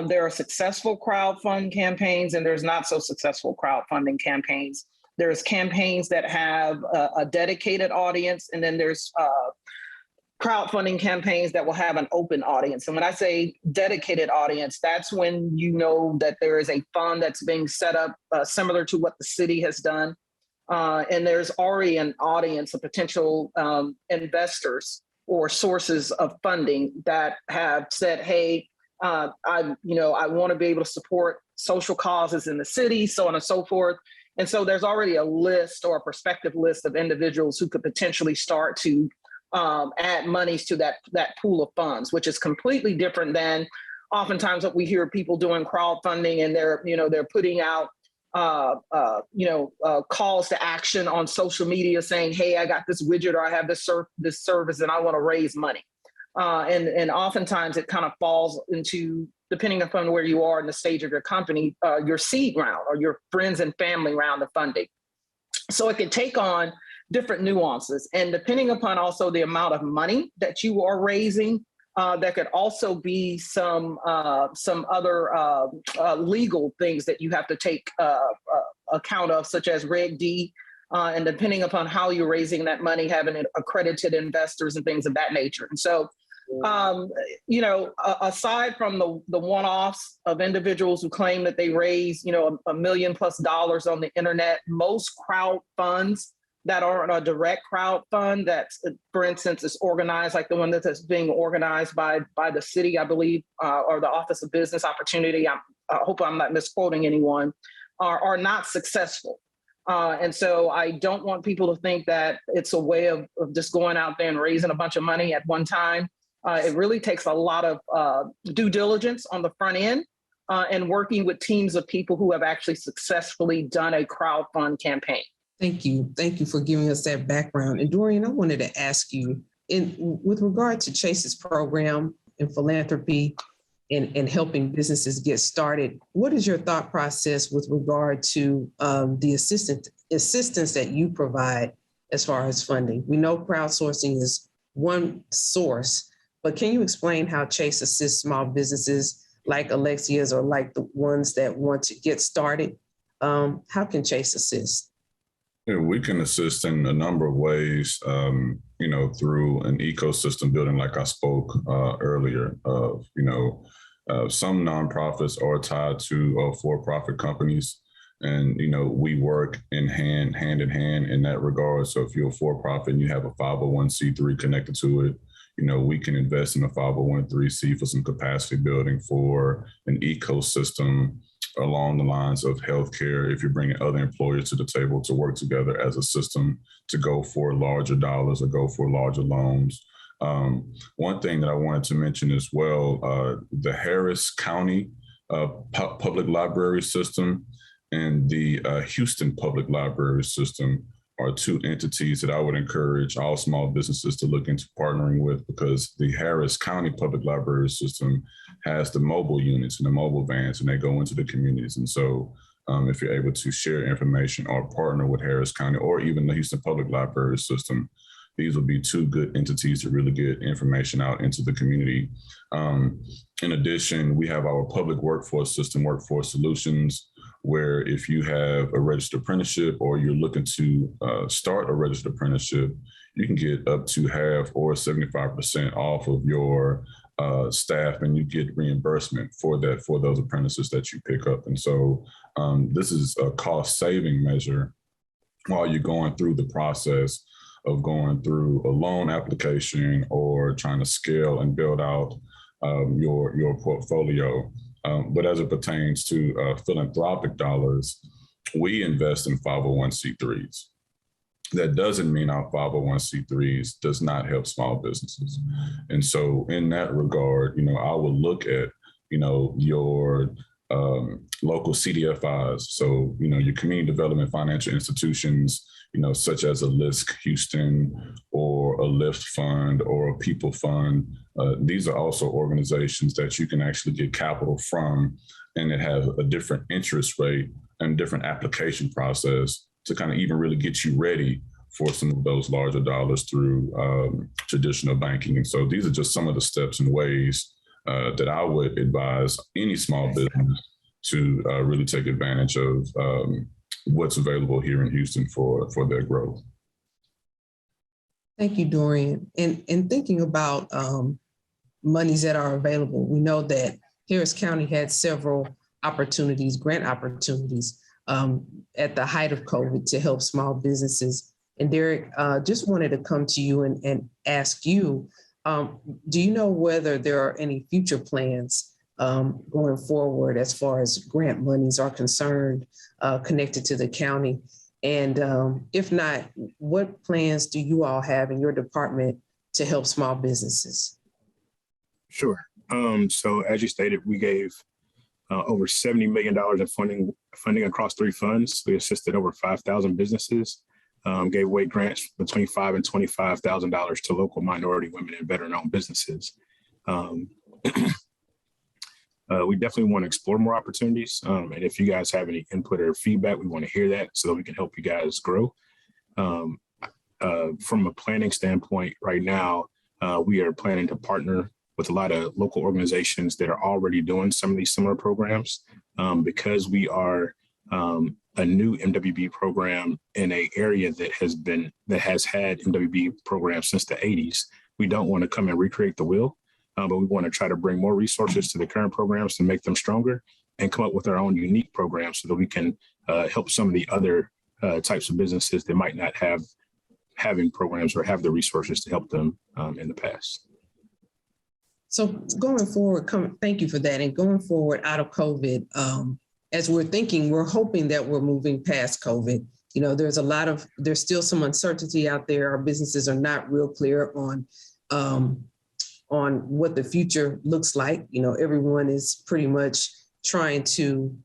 There are successful crowdfund campaigns and there's not so successful crowdfunding campaigns. There's campaigns that have a dedicated audience, and then there's crowdfunding campaigns that will have an open audience. And when I say dedicated audience, that's when you know that there is a fund that's being set up similar to what the city has done. And there's already an audience of potential investors or sources of funding that have said, hey, I want to be able to support social causes in the city, so on and so forth. And so there's already a list or a prospective list of individuals who could potentially start to add monies to that pool of funds, which is completely different than oftentimes what we hear people doing crowdfunding, and they're putting out calls to action on social media saying, hey, I got this widget or I have this service and I want to raise money. And oftentimes it kind of falls into, depending upon where you are in the stage of your company, your seed round or your friends and family round of funding. So it can take on different nuances, and depending upon also the amount of money that you are raising, there could also be some other legal things that you have to take account of, such as Reg D, and depending upon how you're raising that money, having accredited investors and things of that nature. And so, aside from the one-offs of individuals who claim that they raise, $1 million+ on the internet, most crowd funds that aren't a direct crowd fund that's, for instance, is organized, like the one that's being organized by the city, I believe, or the Office of Business Opportunity. I hope I'm not misquoting anyone, are not successful. And so I don't want people to think that it's a way of just going out there and raising a bunch of money at one time. It really takes a lot of due diligence on the front end and working with teams of people who have actually successfully done a crowdfund campaign. Thank you. Thank you for giving us that background. And Dorian, I wanted to ask you, with regard to Chase's program in philanthropy and helping businesses get started, what is your thought process with regard to the assistance that you provide as far as funding? We know crowdsourcing is one source, but can you explain how Chase assists small businesses like Alexia's or like the ones that want to get started? How can Chase assist? Yeah, we can assist in a number of ways, through an ecosystem building, like I spoke earlier of, some nonprofits are tied to for-profit companies. And, we work hand in hand in that regard. So if you're a for-profit and you have a 501c3 connected to it, we can invest in a 501c3 for some capacity building for an ecosystem along the lines of healthcare. If you're bringing other employers to the table to work together as a system to go for larger dollars or go for larger loans. One thing that I wanted to mention as well, the Harris County Public Library System and the Houston Public Library System are two entities that I would encourage all small businesses to look into partnering with, because the Harris County Public Library System has the mobile units and the mobile vans, and they go into the communities. And so if you're able to share information or partner with Harris County or even the Houston Public Library System, these will be two good entities to really get information out into the community. In addition, we have our public workforce system, Workforce Solutions, where if you have a registered apprenticeship or you're looking to start a registered apprenticeship, you can get up to half or 75% off of your staff, and you get reimbursement for that, for those apprentices that you pick up. And so this is a cost saving measure while you're going through the process of going through a loan application or trying to scale and build out your portfolio. But as it pertains to philanthropic dollars, we invest in 501c3s. That doesn't mean our 501c3s does not help small businesses. And so in that regard, I will look at, your local CDFIs. So, your community development financial institutions, such as a LISC Houston or a LIFT fund or a People Fund. These are also organizations that you can actually get capital from, and it has a different interest rate and different application process to kind of even really get you ready for some of those larger dollars through traditional banking. And so these are just some of the steps and ways that I would advise any small business to really take advantage of what's available here in Houston for their growth. Thank you, Dorian. And thinking about monies that are available, we know that Harris County had several opportunities, grant opportunities at the height of COVID to help small businesses. And Derek, just wanted to come to you and ask you, do you know whether there are any future plans going forward as far as grant monies are concerned connected to the county? And if not, what plans do you all have in your department to help small businesses? Sure. So as you stated, we gave over $70 million in funding across 3 funds. We assisted over 5,000 businesses, gave away grants between $5,000 and $25,000 to local minority, women, and veteran-owned businesses. We definitely want to explore more opportunities. And if you guys have any input or feedback, we want to hear that so that we can help you guys grow. From a planning standpoint, right now, we are planning to partner with a lot of local organizations that are already doing some of these similar programs. Because we are a new MWB program in an area that has had MWB programs since the 80s. We don't want to come and recreate the wheel. But we want to try to bring more resources to the current programs to make them stronger and come up with our own unique programs so that we can help some of the other types of businesses that might not have having programs or have the resources to help them in the past. So going forward, thank you for that. And going forward out of COVID, as we're hoping that we're moving past COVID there's still some uncertainty out there. Our businesses are not real clear on what the future looks like. Everyone is pretty much trying to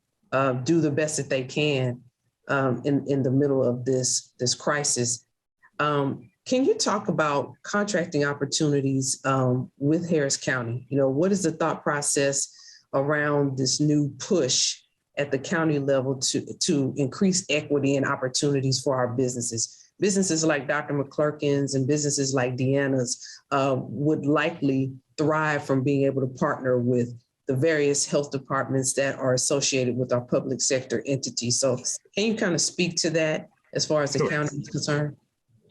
do the best that they can in the middle of this crisis. Can you talk about contracting opportunities with Harris County? What is the thought process around this new push at the county level to increase equity and opportunities for our businesses? Businesses like Dr. McClurkin's and businesses like Deanna's would likely thrive from being able to partner with the various health departments that are associated with our public sector entities. So can you kind of speak to that as far as the county is concerned?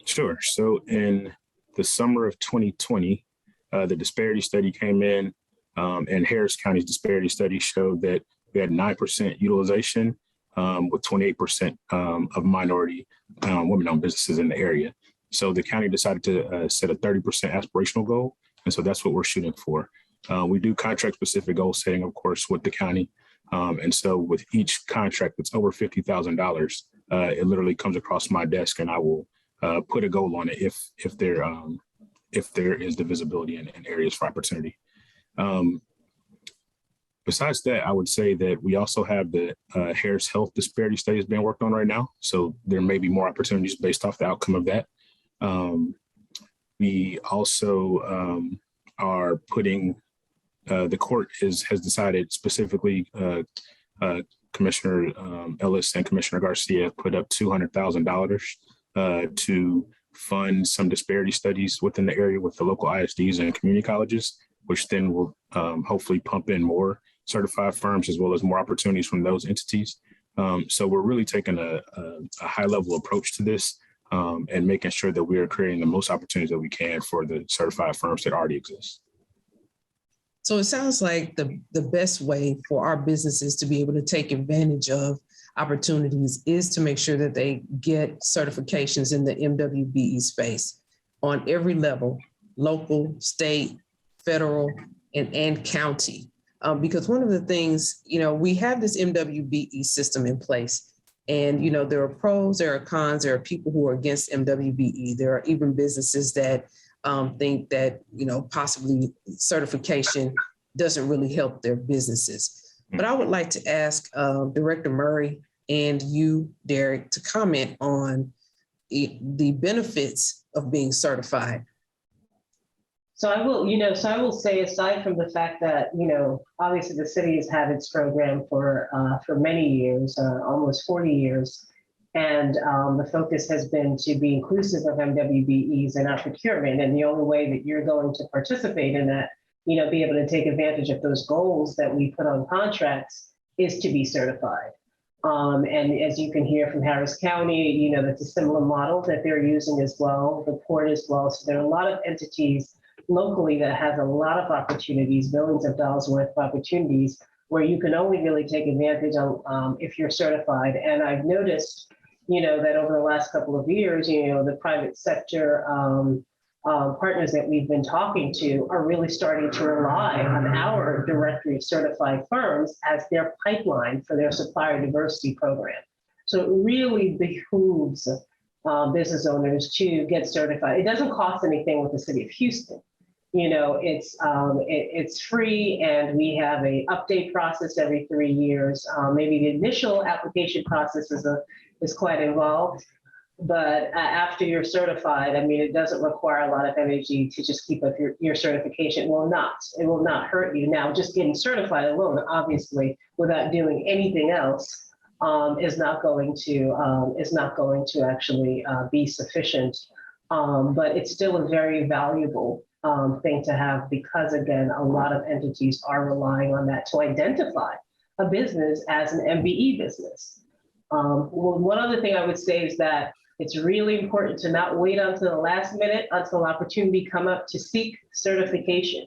Sure. So in the summer of 2020, the disparity study came in, and Harris County's disparity study showed that we had 9% utilization with 28% of minority women-owned businesses in the area. So the county decided to set a 30% aspirational goal. And so that's what we're shooting for. We do contract-specific goal setting, of course, with the county. And so with each contract that's over $50,000, it literally comes across my desk and I will put a goal on it if there is the visibility in areas for opportunity. Besides that, I would say that we also have the Harris Health Disparity Studies being worked on right now. So there may be more opportunities based off the outcome of that. We also are putting, the court has decided specifically, Commissioner Ellis and Commissioner Garcia put up $200,000 to fund some disparity studies within the area with the local ISDs and community colleges, which then will hopefully pump in more certified firms as well as more opportunities from those entities. So we're really taking a high level approach to this and making sure that we are creating the most opportunities that we can for the certified firms that already exist. So it sounds like the best way for our businesses to be able to take advantage of opportunities is to make sure that they get certifications in the MWBE space on every level, local, state, federal, and county. Because one of the things, we have this MWBE system in place, and, there are pros, there are cons, there are people who are against MWBE. There are even businesses that think that, possibly certification doesn't really help their businesses. But I would like to ask Director Murray and you, Derek, to comment on the benefits of being certified. So I will say, aside from the fact that, obviously the city has had its program for many years, almost 40 years. And the focus has been to be inclusive of MWBEs in our procurement. And the only way that you're going to participate in that, be able to take advantage of those goals that we put on contracts is to be certified. And as you can hear from Harris County, that's a similar model that they're using as well, the port as well. So there are a lot of entities locally that has a lot of opportunities, millions of dollars worth of opportunities, where you can only really take advantage of if you're certified. And I've noticed, that over the last couple of years, the private sector partners that we've been talking to are really starting to rely on our directory of certified firms as their pipeline for their supplier diversity program. So it really behooves business owners to get certified. It doesn't cost anything with the city of Houston. It's free, and we have a update process every 3 years. Maybe the initial application process is quite involved, but after you're certified, it doesn't require a lot of energy to just keep up your certification. It will not hurt you. Now, just getting certified alone, obviously, without doing anything else, is not going to actually be sufficient. But it's still a very valuable thing to have, because again, a lot of entities are relying on that to identify a business as an MBE business. One other thing I would say is that it's really important to not wait until the last minute, until opportunity come up to seek certification.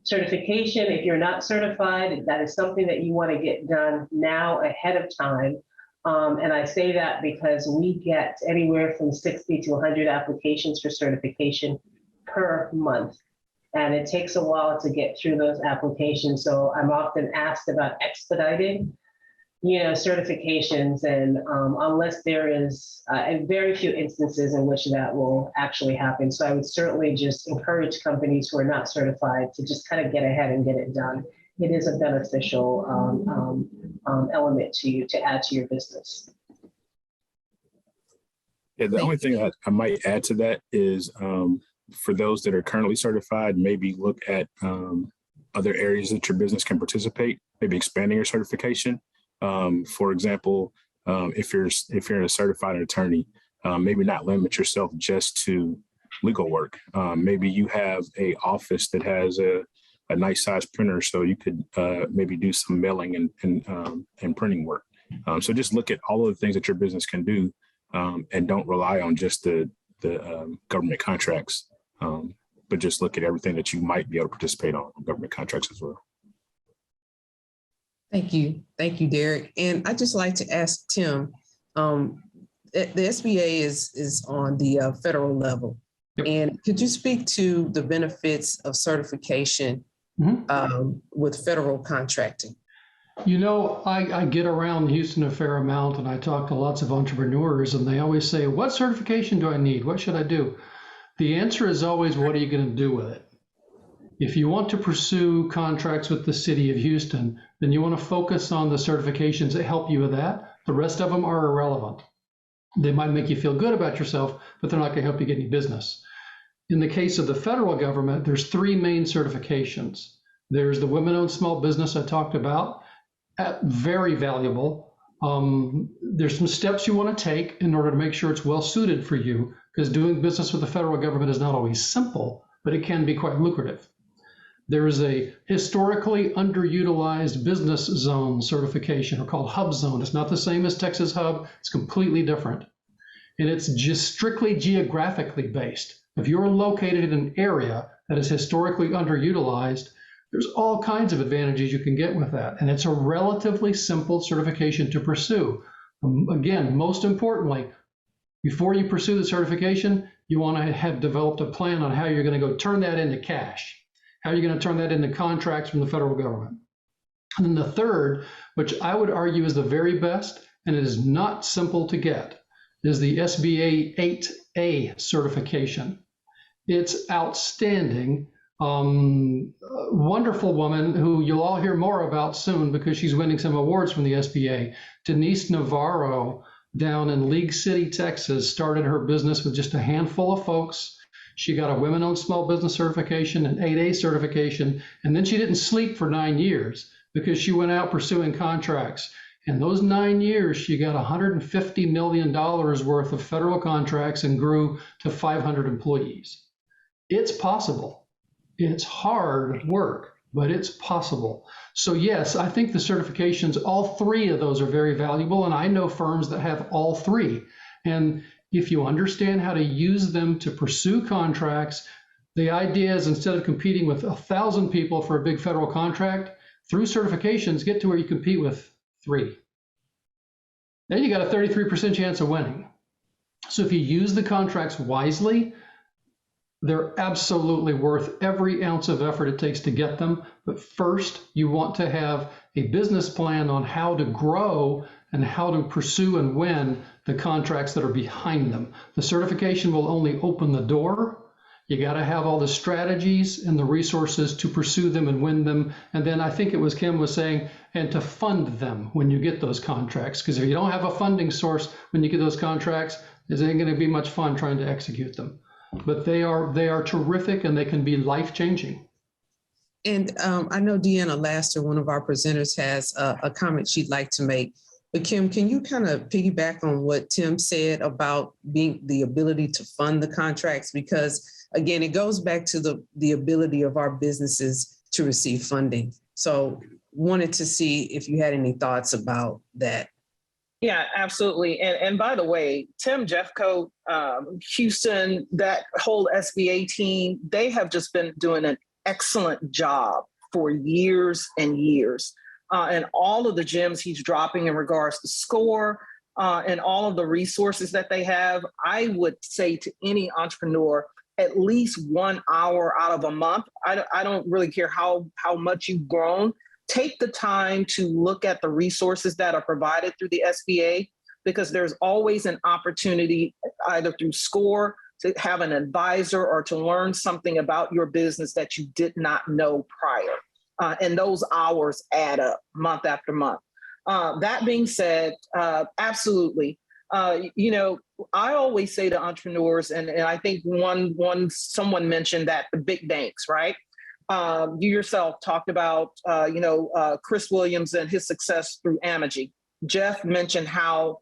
Certification, if you're not certified, that is something that you want to get done now ahead of time. And I say that because we get anywhere from 60 to 100 applications for certification per month. And it takes a while to get through those applications. So I'm often asked about expediting certifications, and unless there is very few instances in which that will actually happen. So I would certainly just encourage companies who are not certified to just kind of get ahead and get it done. It is a beneficial element to add to your business. Yeah, the only thing I might add to that is for those that are currently certified, maybe look at other areas that your business can participate, maybe expanding your certification. For example, if you're a certified attorney, maybe not limit yourself just to legal work. Maybe you have a office that has a nice size printer, so you could maybe do some mailing and printing work. So just look at all of the things that your business can do, and don't rely on just the government contracts, but just look at everything that you might be able to participate on government contracts as well. Thank you, Derek. And I'd just like to ask Tim, the SBA is on the federal level. Yep. And could you speak to the benefits of certification with federal contracting? You know, I get around Houston a fair amount, and I talk to lots of entrepreneurs, and they always say, what certification do I need? What should I do? The answer is always, what are you going to do with it? If you want to pursue contracts with the city of Houston, then you want to focus on the certifications that help you with that. The rest of them are irrelevant. They might make you feel good about yourself, but they're not going to help you get any business. In the case of the federal government, there's three main certifications. There's the women-owned small business I talked about, very valuable. There's some steps you want to take in order to make sure it's well suited for you, because doing business with the federal government is not always simple, but it can be quite lucrative. There is a historically underutilized business zone certification, or called Hubzone. It's not the same as Texas Hub. It's completely different. And it's just strictly geographically based. If you're located in an area that is historically underutilized, there's all kinds of advantages you can get with that. And it's a relatively simple certification to pursue. Again, most importantly, before you pursue the certification, you want to have developed a plan on how you're going to go turn that into cash. How are you going to turn that into contracts from the federal government? And then the third, which I would argue is the very best, and it is not simple to get, is the SBA 8A certification. It's outstanding. Wonderful woman who you'll all hear more about soon because she's winning some awards from the SBA. Denise Navarro down in League City, Texas, started her business with just a handful of folks. She got a women-owned small business certification, an 8A certification, and then she didn't sleep for 9 years because she went out pursuing contracts. In those 9 years, she got $150 million worth of federal contracts and grew to 500 employees. It's possible. It's hard work, but it's possible. So yes, I think the certifications, all three of those are very valuable, and I know firms that have all three. And if you understand how to use them to pursue contracts, the idea is instead of competing with 1,000 people for a big federal contract, through certifications, get to where you compete with 3. Then you got a 33% chance of winning. So if you use the contracts wisely, they're absolutely worth every ounce of effort it takes to get them. But first, you want to have a business plan on how to grow and how to pursue and win the contracts that are behind them. The certification will only open the door. You got to have all the strategies and the resources to pursue them and win them. And then I think it was Kim was saying, and to fund them when you get those contracts. Because if you don't have a funding source when you get those contracts, it ain't going to be much fun trying to execute them. But they are terrific, and they can be life-changing. And I know Deanna Laster, one of our presenters, has a comment she'd like to make. But Kim, can you kind of piggyback on what Tim said about being the ability to fund the contracts? Because again, it goes back to the ability of our businesses to receive funding. So wanted to see if you had any thoughts about that. Yeah, absolutely. And by the way, Tim Jeffcoat, Houston, that whole SBA team, they have just been doing an excellent job for years and years. And all of the gems he's dropping in regards to SCORE and all of the resources that they have, I would say to any entrepreneur, at least 1 hour out of a month. I don't really care how much you've grown, take the time to look at the resources that are provided through the SBA, because there's always an opportunity either through SCORE to have an advisor or to learn something about your business that you did not know prior. And those hours add up month after month. That being said, absolutely. I always say to entrepreneurs, and I think someone mentioned that the big banks, right? You yourself talked about, Chris Williams and his success through Amegy. Jeff mentioned how,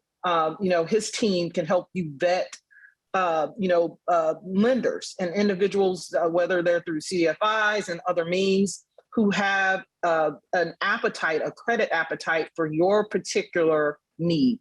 his team can help you vet, lenders and individuals, whether they're through CDFIs and other means, who have an appetite, a credit appetite for your particular need.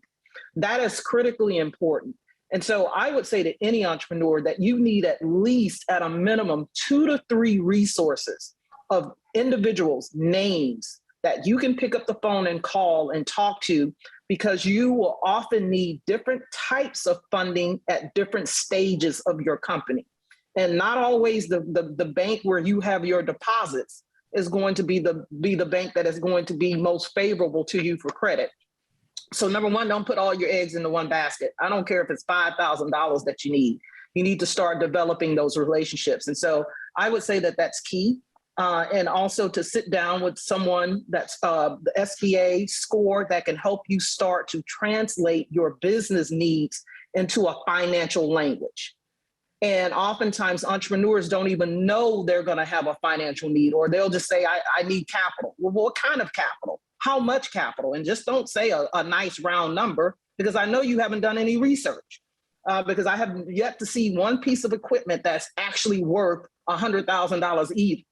That is critically important. And so I would say to any entrepreneur that you need at least at a minimum 2 to 3 resources of individuals, names that you can pick up the phone and call and talk to, because you will often need different types of funding at different stages of your company. And not always the bank where you have your deposits is going to be the bank that is going to be most favorable to you for credit. So number one, don't put all your eggs into one basket. I don't care if it's $5,000 that you need. You need to start developing those relationships. And so I would say that that's key. And also to sit down with someone that's the SBA SCORE that can help you start to translate your business needs into a financial language. And oftentimes entrepreneurs don't even know they're going to have a financial need, or they'll just say, I need capital. Well, what kind of capital? How much capital? And just don't say a nice round number, because I know you haven't done any research, because I have yet to see one piece of equipment that's actually worth $100,000 either.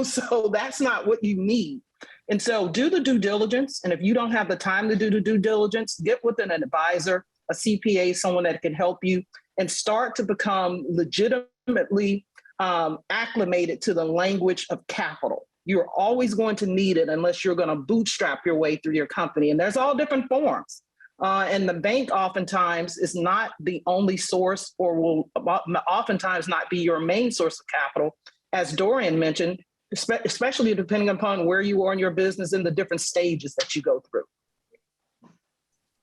So that's not what you need. And so do the due diligence. And if you don't have the time to do the due diligence, get with an advisor, a CPA, someone that can help you, and start to become legitimately acclimated to the language of capital. You're always going to need it unless you're going to bootstrap your way through your company. And there's all different forms. And the bank oftentimes is not the only source, or will oftentimes not be your main source of capital. As Dorian mentioned, especially depending upon where you are in your business and the different stages that you go through.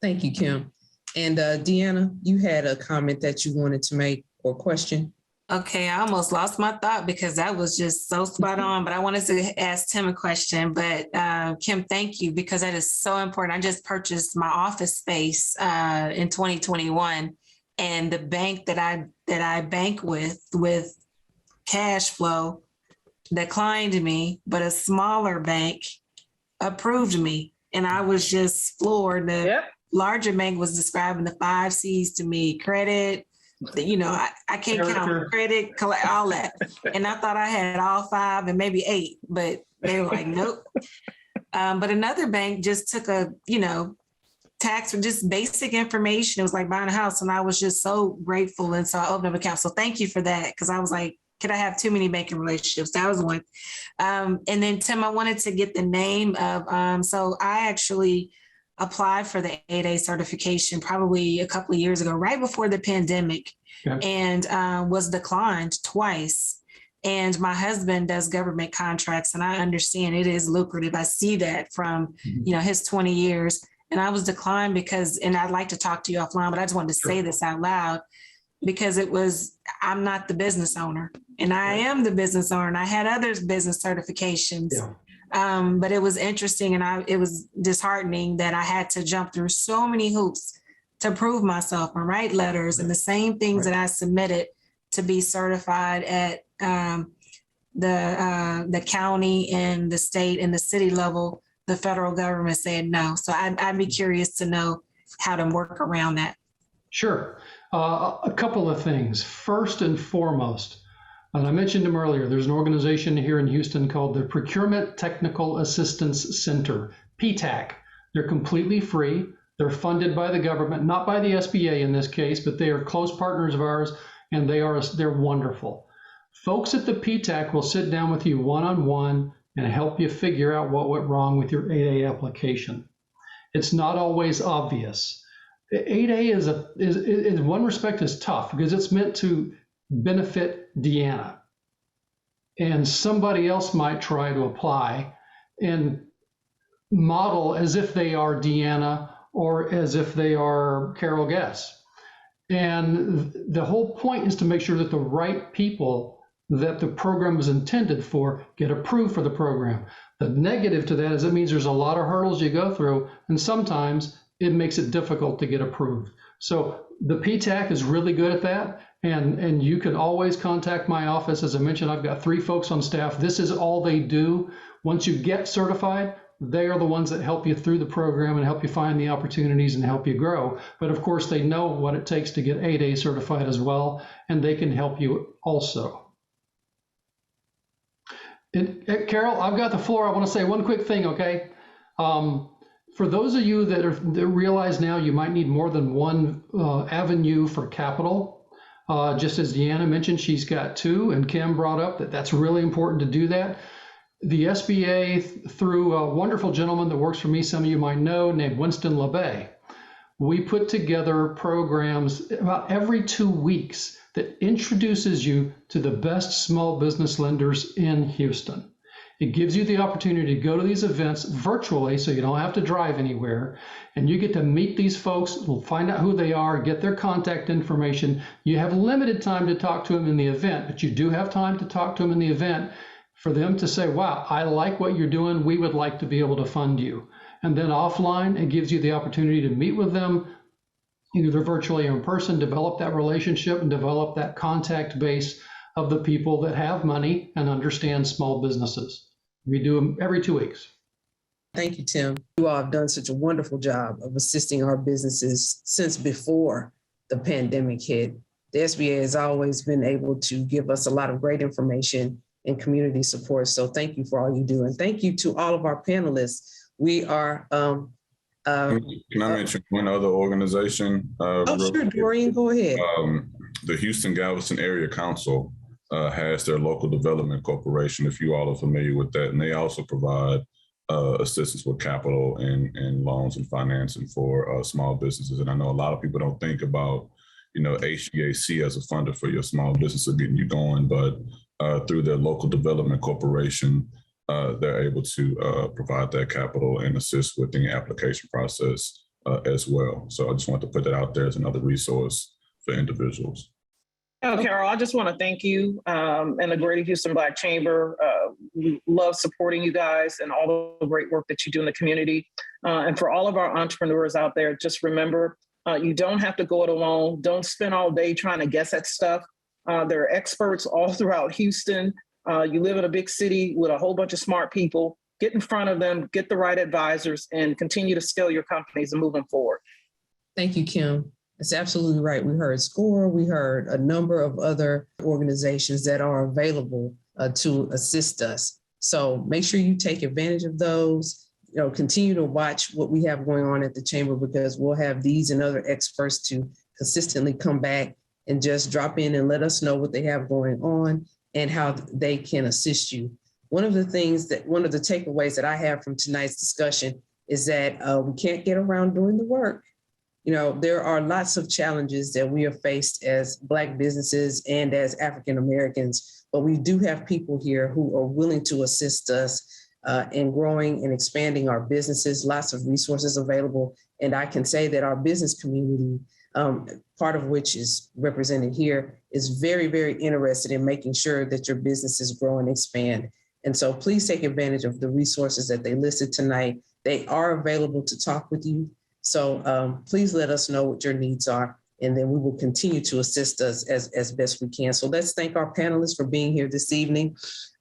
Thank you, Kim. And Deanna, you had a comment that you wanted to make or question. Okay, I almost lost my thought because that was just so spot on, but I wanted to ask Tim a question. But Kim, thank you, because that is so important. I just purchased my office space in 2021, and the bank that I bank with cash flow declined me, but a smaller bank approved me. And I was just floored. The larger bank was describing the 5 C's to me: credit, I can't count credit, all that. And I thought I had all 5 and maybe 8, but they were like, nope. But another bank just took a, tax or just basic information. It was like buying a house. And I was just so grateful. And so I opened up an account. So thank you for that. Cause I was like, could I have too many banking relationships? That was one. And then Tim, I wanted to get the name of, so I actually applied for the 8A certification probably a couple of years ago, right before the pandemic, and was declined twice. And my husband does government contracts, and I understand it is lucrative. I see that from, his 20 years. And I was declined because, and I'd like to talk to you offline, but I just wanted to say this out loud, because I'm not the business owner, and I am the business owner, and I had other business certifications. But it was interesting, and it was disheartening that I had to jump through so many hoops to prove myself and write letters and the same things that I submitted to be certified at the county and the state and the city level. The federal government said no. So I'd be curious to know how to work around that. Sure. A couple of things. First and foremost, and I mentioned them earlier, there's an organization here in Houston called the Procurement Technical Assistance Center, PTAC. They're completely free. They're funded by the government, not by the SBA in this case, but they are close partners of ours, and they're wonderful. Folks at the PTAC will sit down with you one-on-one and help you figure out what went wrong with your 8A application. It's not always obvious. 8A is in one respect is tough because it's meant to benefit Deanna, and somebody else might try to apply, and model as if they are Deanna or as if they are Carol Guess. And the whole point is to make sure that the right people that the program is intended for get approved for the program. The negative to that is it means there's a lot of hurdles you go through, and sometimes it makes it difficult to get approved. So the PTAC is really good at that, and you can always contact my office. As I mentioned, I've got 3 folks on staff. This is all they do. Once you get certified, they are the ones that help you through the program and help you find the opportunities and help you grow. But of course, they know what it takes to get 8A certified as well, and they can help you also. And Carol, I've got the floor. I want to say one quick thing, okay? For those of you that realize now you might need more than one avenue for capital, just as Deanna mentioned, she's got 2, and Kim brought up that that's really important to do that. The SBA, through a wonderful gentleman that works for me, some of you might know, named Winston LeBay, we put together programs about every 2 weeks that introduces you to the best small business lenders in Houston. It gives you the opportunity to go to these events virtually, so you don't have to drive anywhere, and you get to meet these folks, find out who they are, get their contact information. You have limited time to talk to them in the event, but you do have time to talk to them in the event for them to say, wow, I like what you're doing. We would like to be able to fund you. And then offline, it gives you the opportunity to meet with them, either virtually or in person, develop that relationship and develop that contact base of the people that have money and understand small businesses. We do them every 2 weeks. Thank you, Tim. You all have done such a wonderful job of assisting our businesses since before the pandemic hit. The SBA has always been able to give us a lot of great information and community support. So thank you for all you do. And thank you to all of our panelists. We are... can I mention one other organization? Sure, Dorian, go ahead. The Houston-Galveston Area Council has their local development corporation, if you all are familiar with that. And they also provide assistance with capital and loans and financing for small businesses. And I know a lot of people don't think about, HGAC as a funder for your small business or getting you going, but through their local development corporation, they're able to provide that capital and assist with the application process as well. So I just want to put that out there as another resource for individuals. Oh, Carol, I just want to thank you and the Greater Houston Black Chamber. We love supporting you guys and all the great work that you do in the community. And for all of our entrepreneurs out there, just remember, you don't have to go it alone. Don't spend all day trying to guess at stuff. There are experts all throughout Houston. You live in a big city with a whole bunch of smart people. Get in front of them, get the right advisors, and continue to scale your companies and move them forward. Thank you, Kim. That's absolutely right. We heard SCORE. We heard a number of other organizations that are available to assist us. So make sure you take advantage of those. Continue to watch what we have going on at the Chamber, because we'll have these and other experts to consistently come back and just drop in and let us know what they have going on and how they can assist you. One of the takeaways that I have from tonight's discussion is that we can't get around doing the work. There are lots of challenges that we are faced as Black businesses and as African Americans, but we do have people here who are willing to assist us in growing and expanding our businesses, lots of resources available. And I can say that our business community, part of which is represented here, is very, very interested in making sure that your businesses grow and expand. And so please take advantage of the resources that they listed tonight. They are available to talk with you. So please let us know what your needs are, and then we will continue to assist us as best we can. So let's thank our panelists for being here this evening.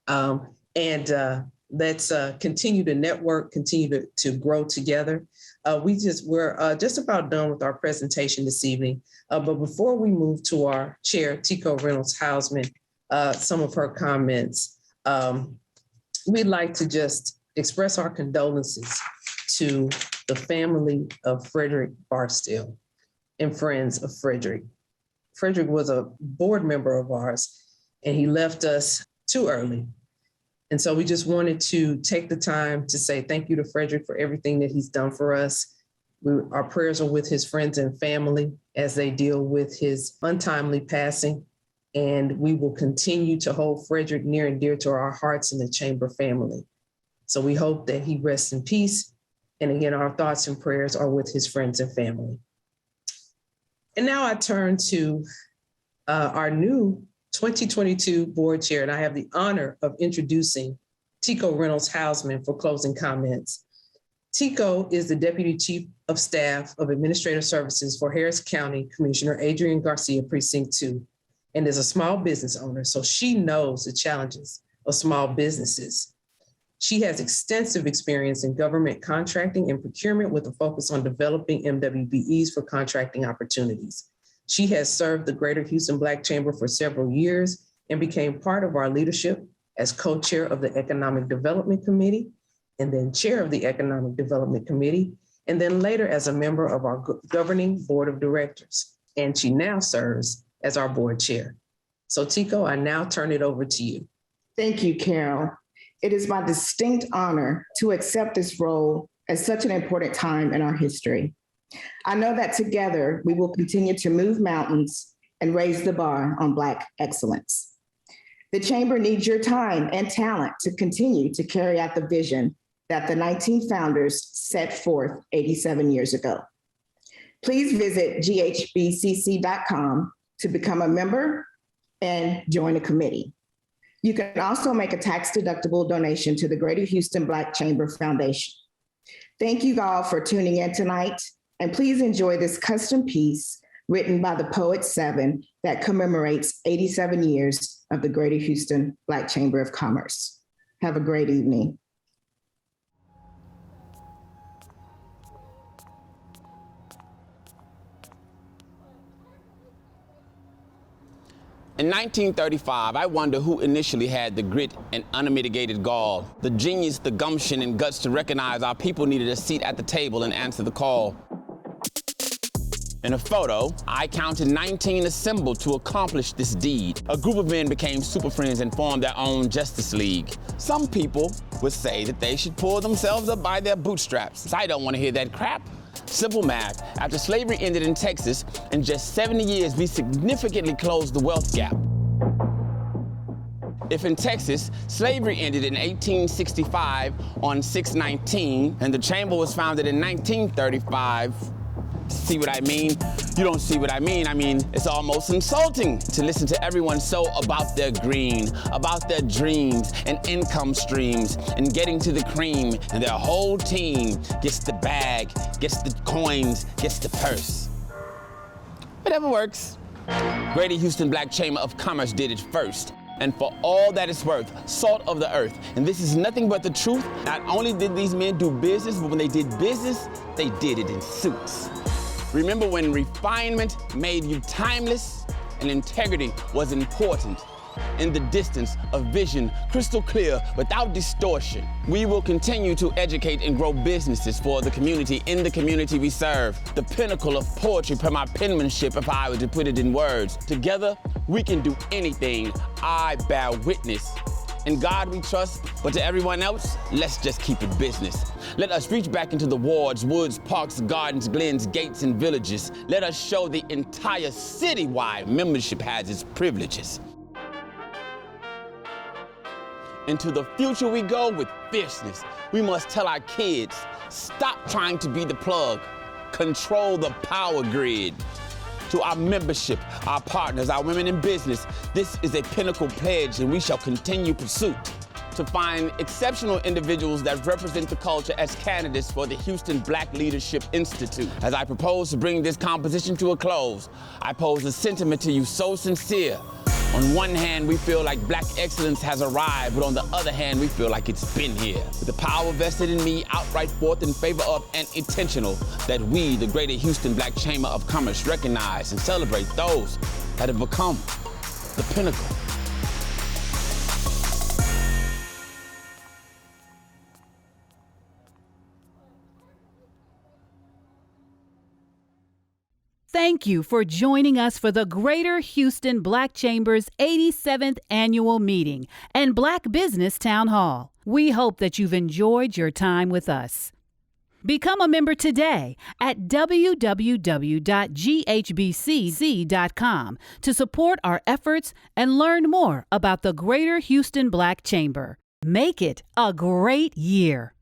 And let's continue to network, continue to grow together. We're just about done with our presentation this evening. But before we move to our chair, Tico Reynolds-Hausman, some of her comments, we'd like to just express our condolences to the family of Frederick Barksdale and friends of Frederick. Frederick was a board member of ours, and he left us too early. And so we just wanted to take the time to say thank you to Frederick for everything that he's done for us. Our prayers are with his friends and family as they deal with his untimely passing. And we will continue to hold Frederick near and dear to our hearts in the Chamber family. So we hope that he rests in peace And again, our thoughts and prayers are with his friends and family. And now I turn to our new 2022 board chair, and I have the honor of introducing Tico Reynolds Hausman for closing comments. Tico is the Deputy Chief of Staff of Administrative Services for Harris County Commissioner Adrian Garcia Precinct 2, and is a small business owner, so she knows the challenges of small businesses. She has extensive experience in government contracting and procurement with a focus on developing MWBEs for contracting opportunities. She has served the Greater Houston Black Chamber for several years and became part of our leadership as co-chair of the Economic Development Committee, and then chair of the Economic Development Committee, and then later as a member of our governing board of directors. And she now serves as our board chair. So Tico, I now turn it over to you. Thank you, Carol. It is my distinct honor to accept this role at such an important time in our history. I know that together we will continue to move mountains and raise the bar on Black excellence. The Chamber needs your time and talent to continue to carry out the vision that the 19 founders set forth 87 years ago. Please visit ghbcc.com to become a member and join a committee. You can also make a tax-deductible donation to the Greater Houston Black Chamber Foundation. Thank you all for tuning in tonight, and please enjoy this custom piece written by the Poet 7 that commemorates 87 years of the Greater Houston Black Chamber of Commerce. Have a great evening. In 1935, I wonder who initially had the grit and unmitigated gall, the genius, the gumption and guts to recognize our people needed a seat at the table and answer the call. In a photo, I counted 19 assembled to accomplish this deed. A group of men became super friends and formed their own Justice League. Some people would say that they should pull themselves up by their bootstraps. I don't want to hear that crap. Simple math. After slavery ended in Texas, in just 70 years, we significantly closed the wealth gap. If in Texas, slavery ended in 1865 on 6/19, and the chamber was founded in 1935, see what I mean? You don't see what I mean. I mean, it's almost insulting to listen to everyone so about their green, about their dreams and income streams and getting to the cream, and their whole team gets the bag, gets the coins, gets the purse. Whatever works. Greater Houston Black Chamber of Commerce did it first. And for all that it's worth, salt of the earth. And this is nothing but the truth. Not only did these men do business, but when they did business, they did it in suits. Remember when refinement made you timeless and integrity was important. In the distance, a vision crystal clear without distortion. We will continue to educate and grow businesses for the community in the community we serve. The pinnacle of poetry per my penmanship, if I were to put it in words. Together, we can do anything. I bear witness. In God we trust, but to everyone else, let's just keep it business. Let us reach back into the wards, woods, parks, gardens, glens, gates, and villages. Let us show the entire city why membership has its privileges. Into the future we go with fierceness. We must tell our kids, stop trying to be the plug. Control the power grid. To our membership, our partners, our women in business, this is a pinnacle pledge and we shall continue pursuit to find exceptional individuals that represent the culture as candidates for the Houston Black Leadership Institute. As I propose to bring this composition to a close, I pose a sentiment to you so sincere. On one hand, we feel like Black excellence has arrived, but on the other hand, we feel like it's been here. With the power vested in me, outright forth in favor of and intentional, that we, the Greater Houston Black Chamber of Commerce, recognize and celebrate those that have become the pinnacle. Thank you for joining us for the Greater Houston Black Chamber's 87th Annual Meeting and Black Business Town Hall. We hope that you've enjoyed your time with us. Become a member today at www.ghbcc.com to support our efforts and learn more about the Greater Houston Black Chamber. Make it a great year.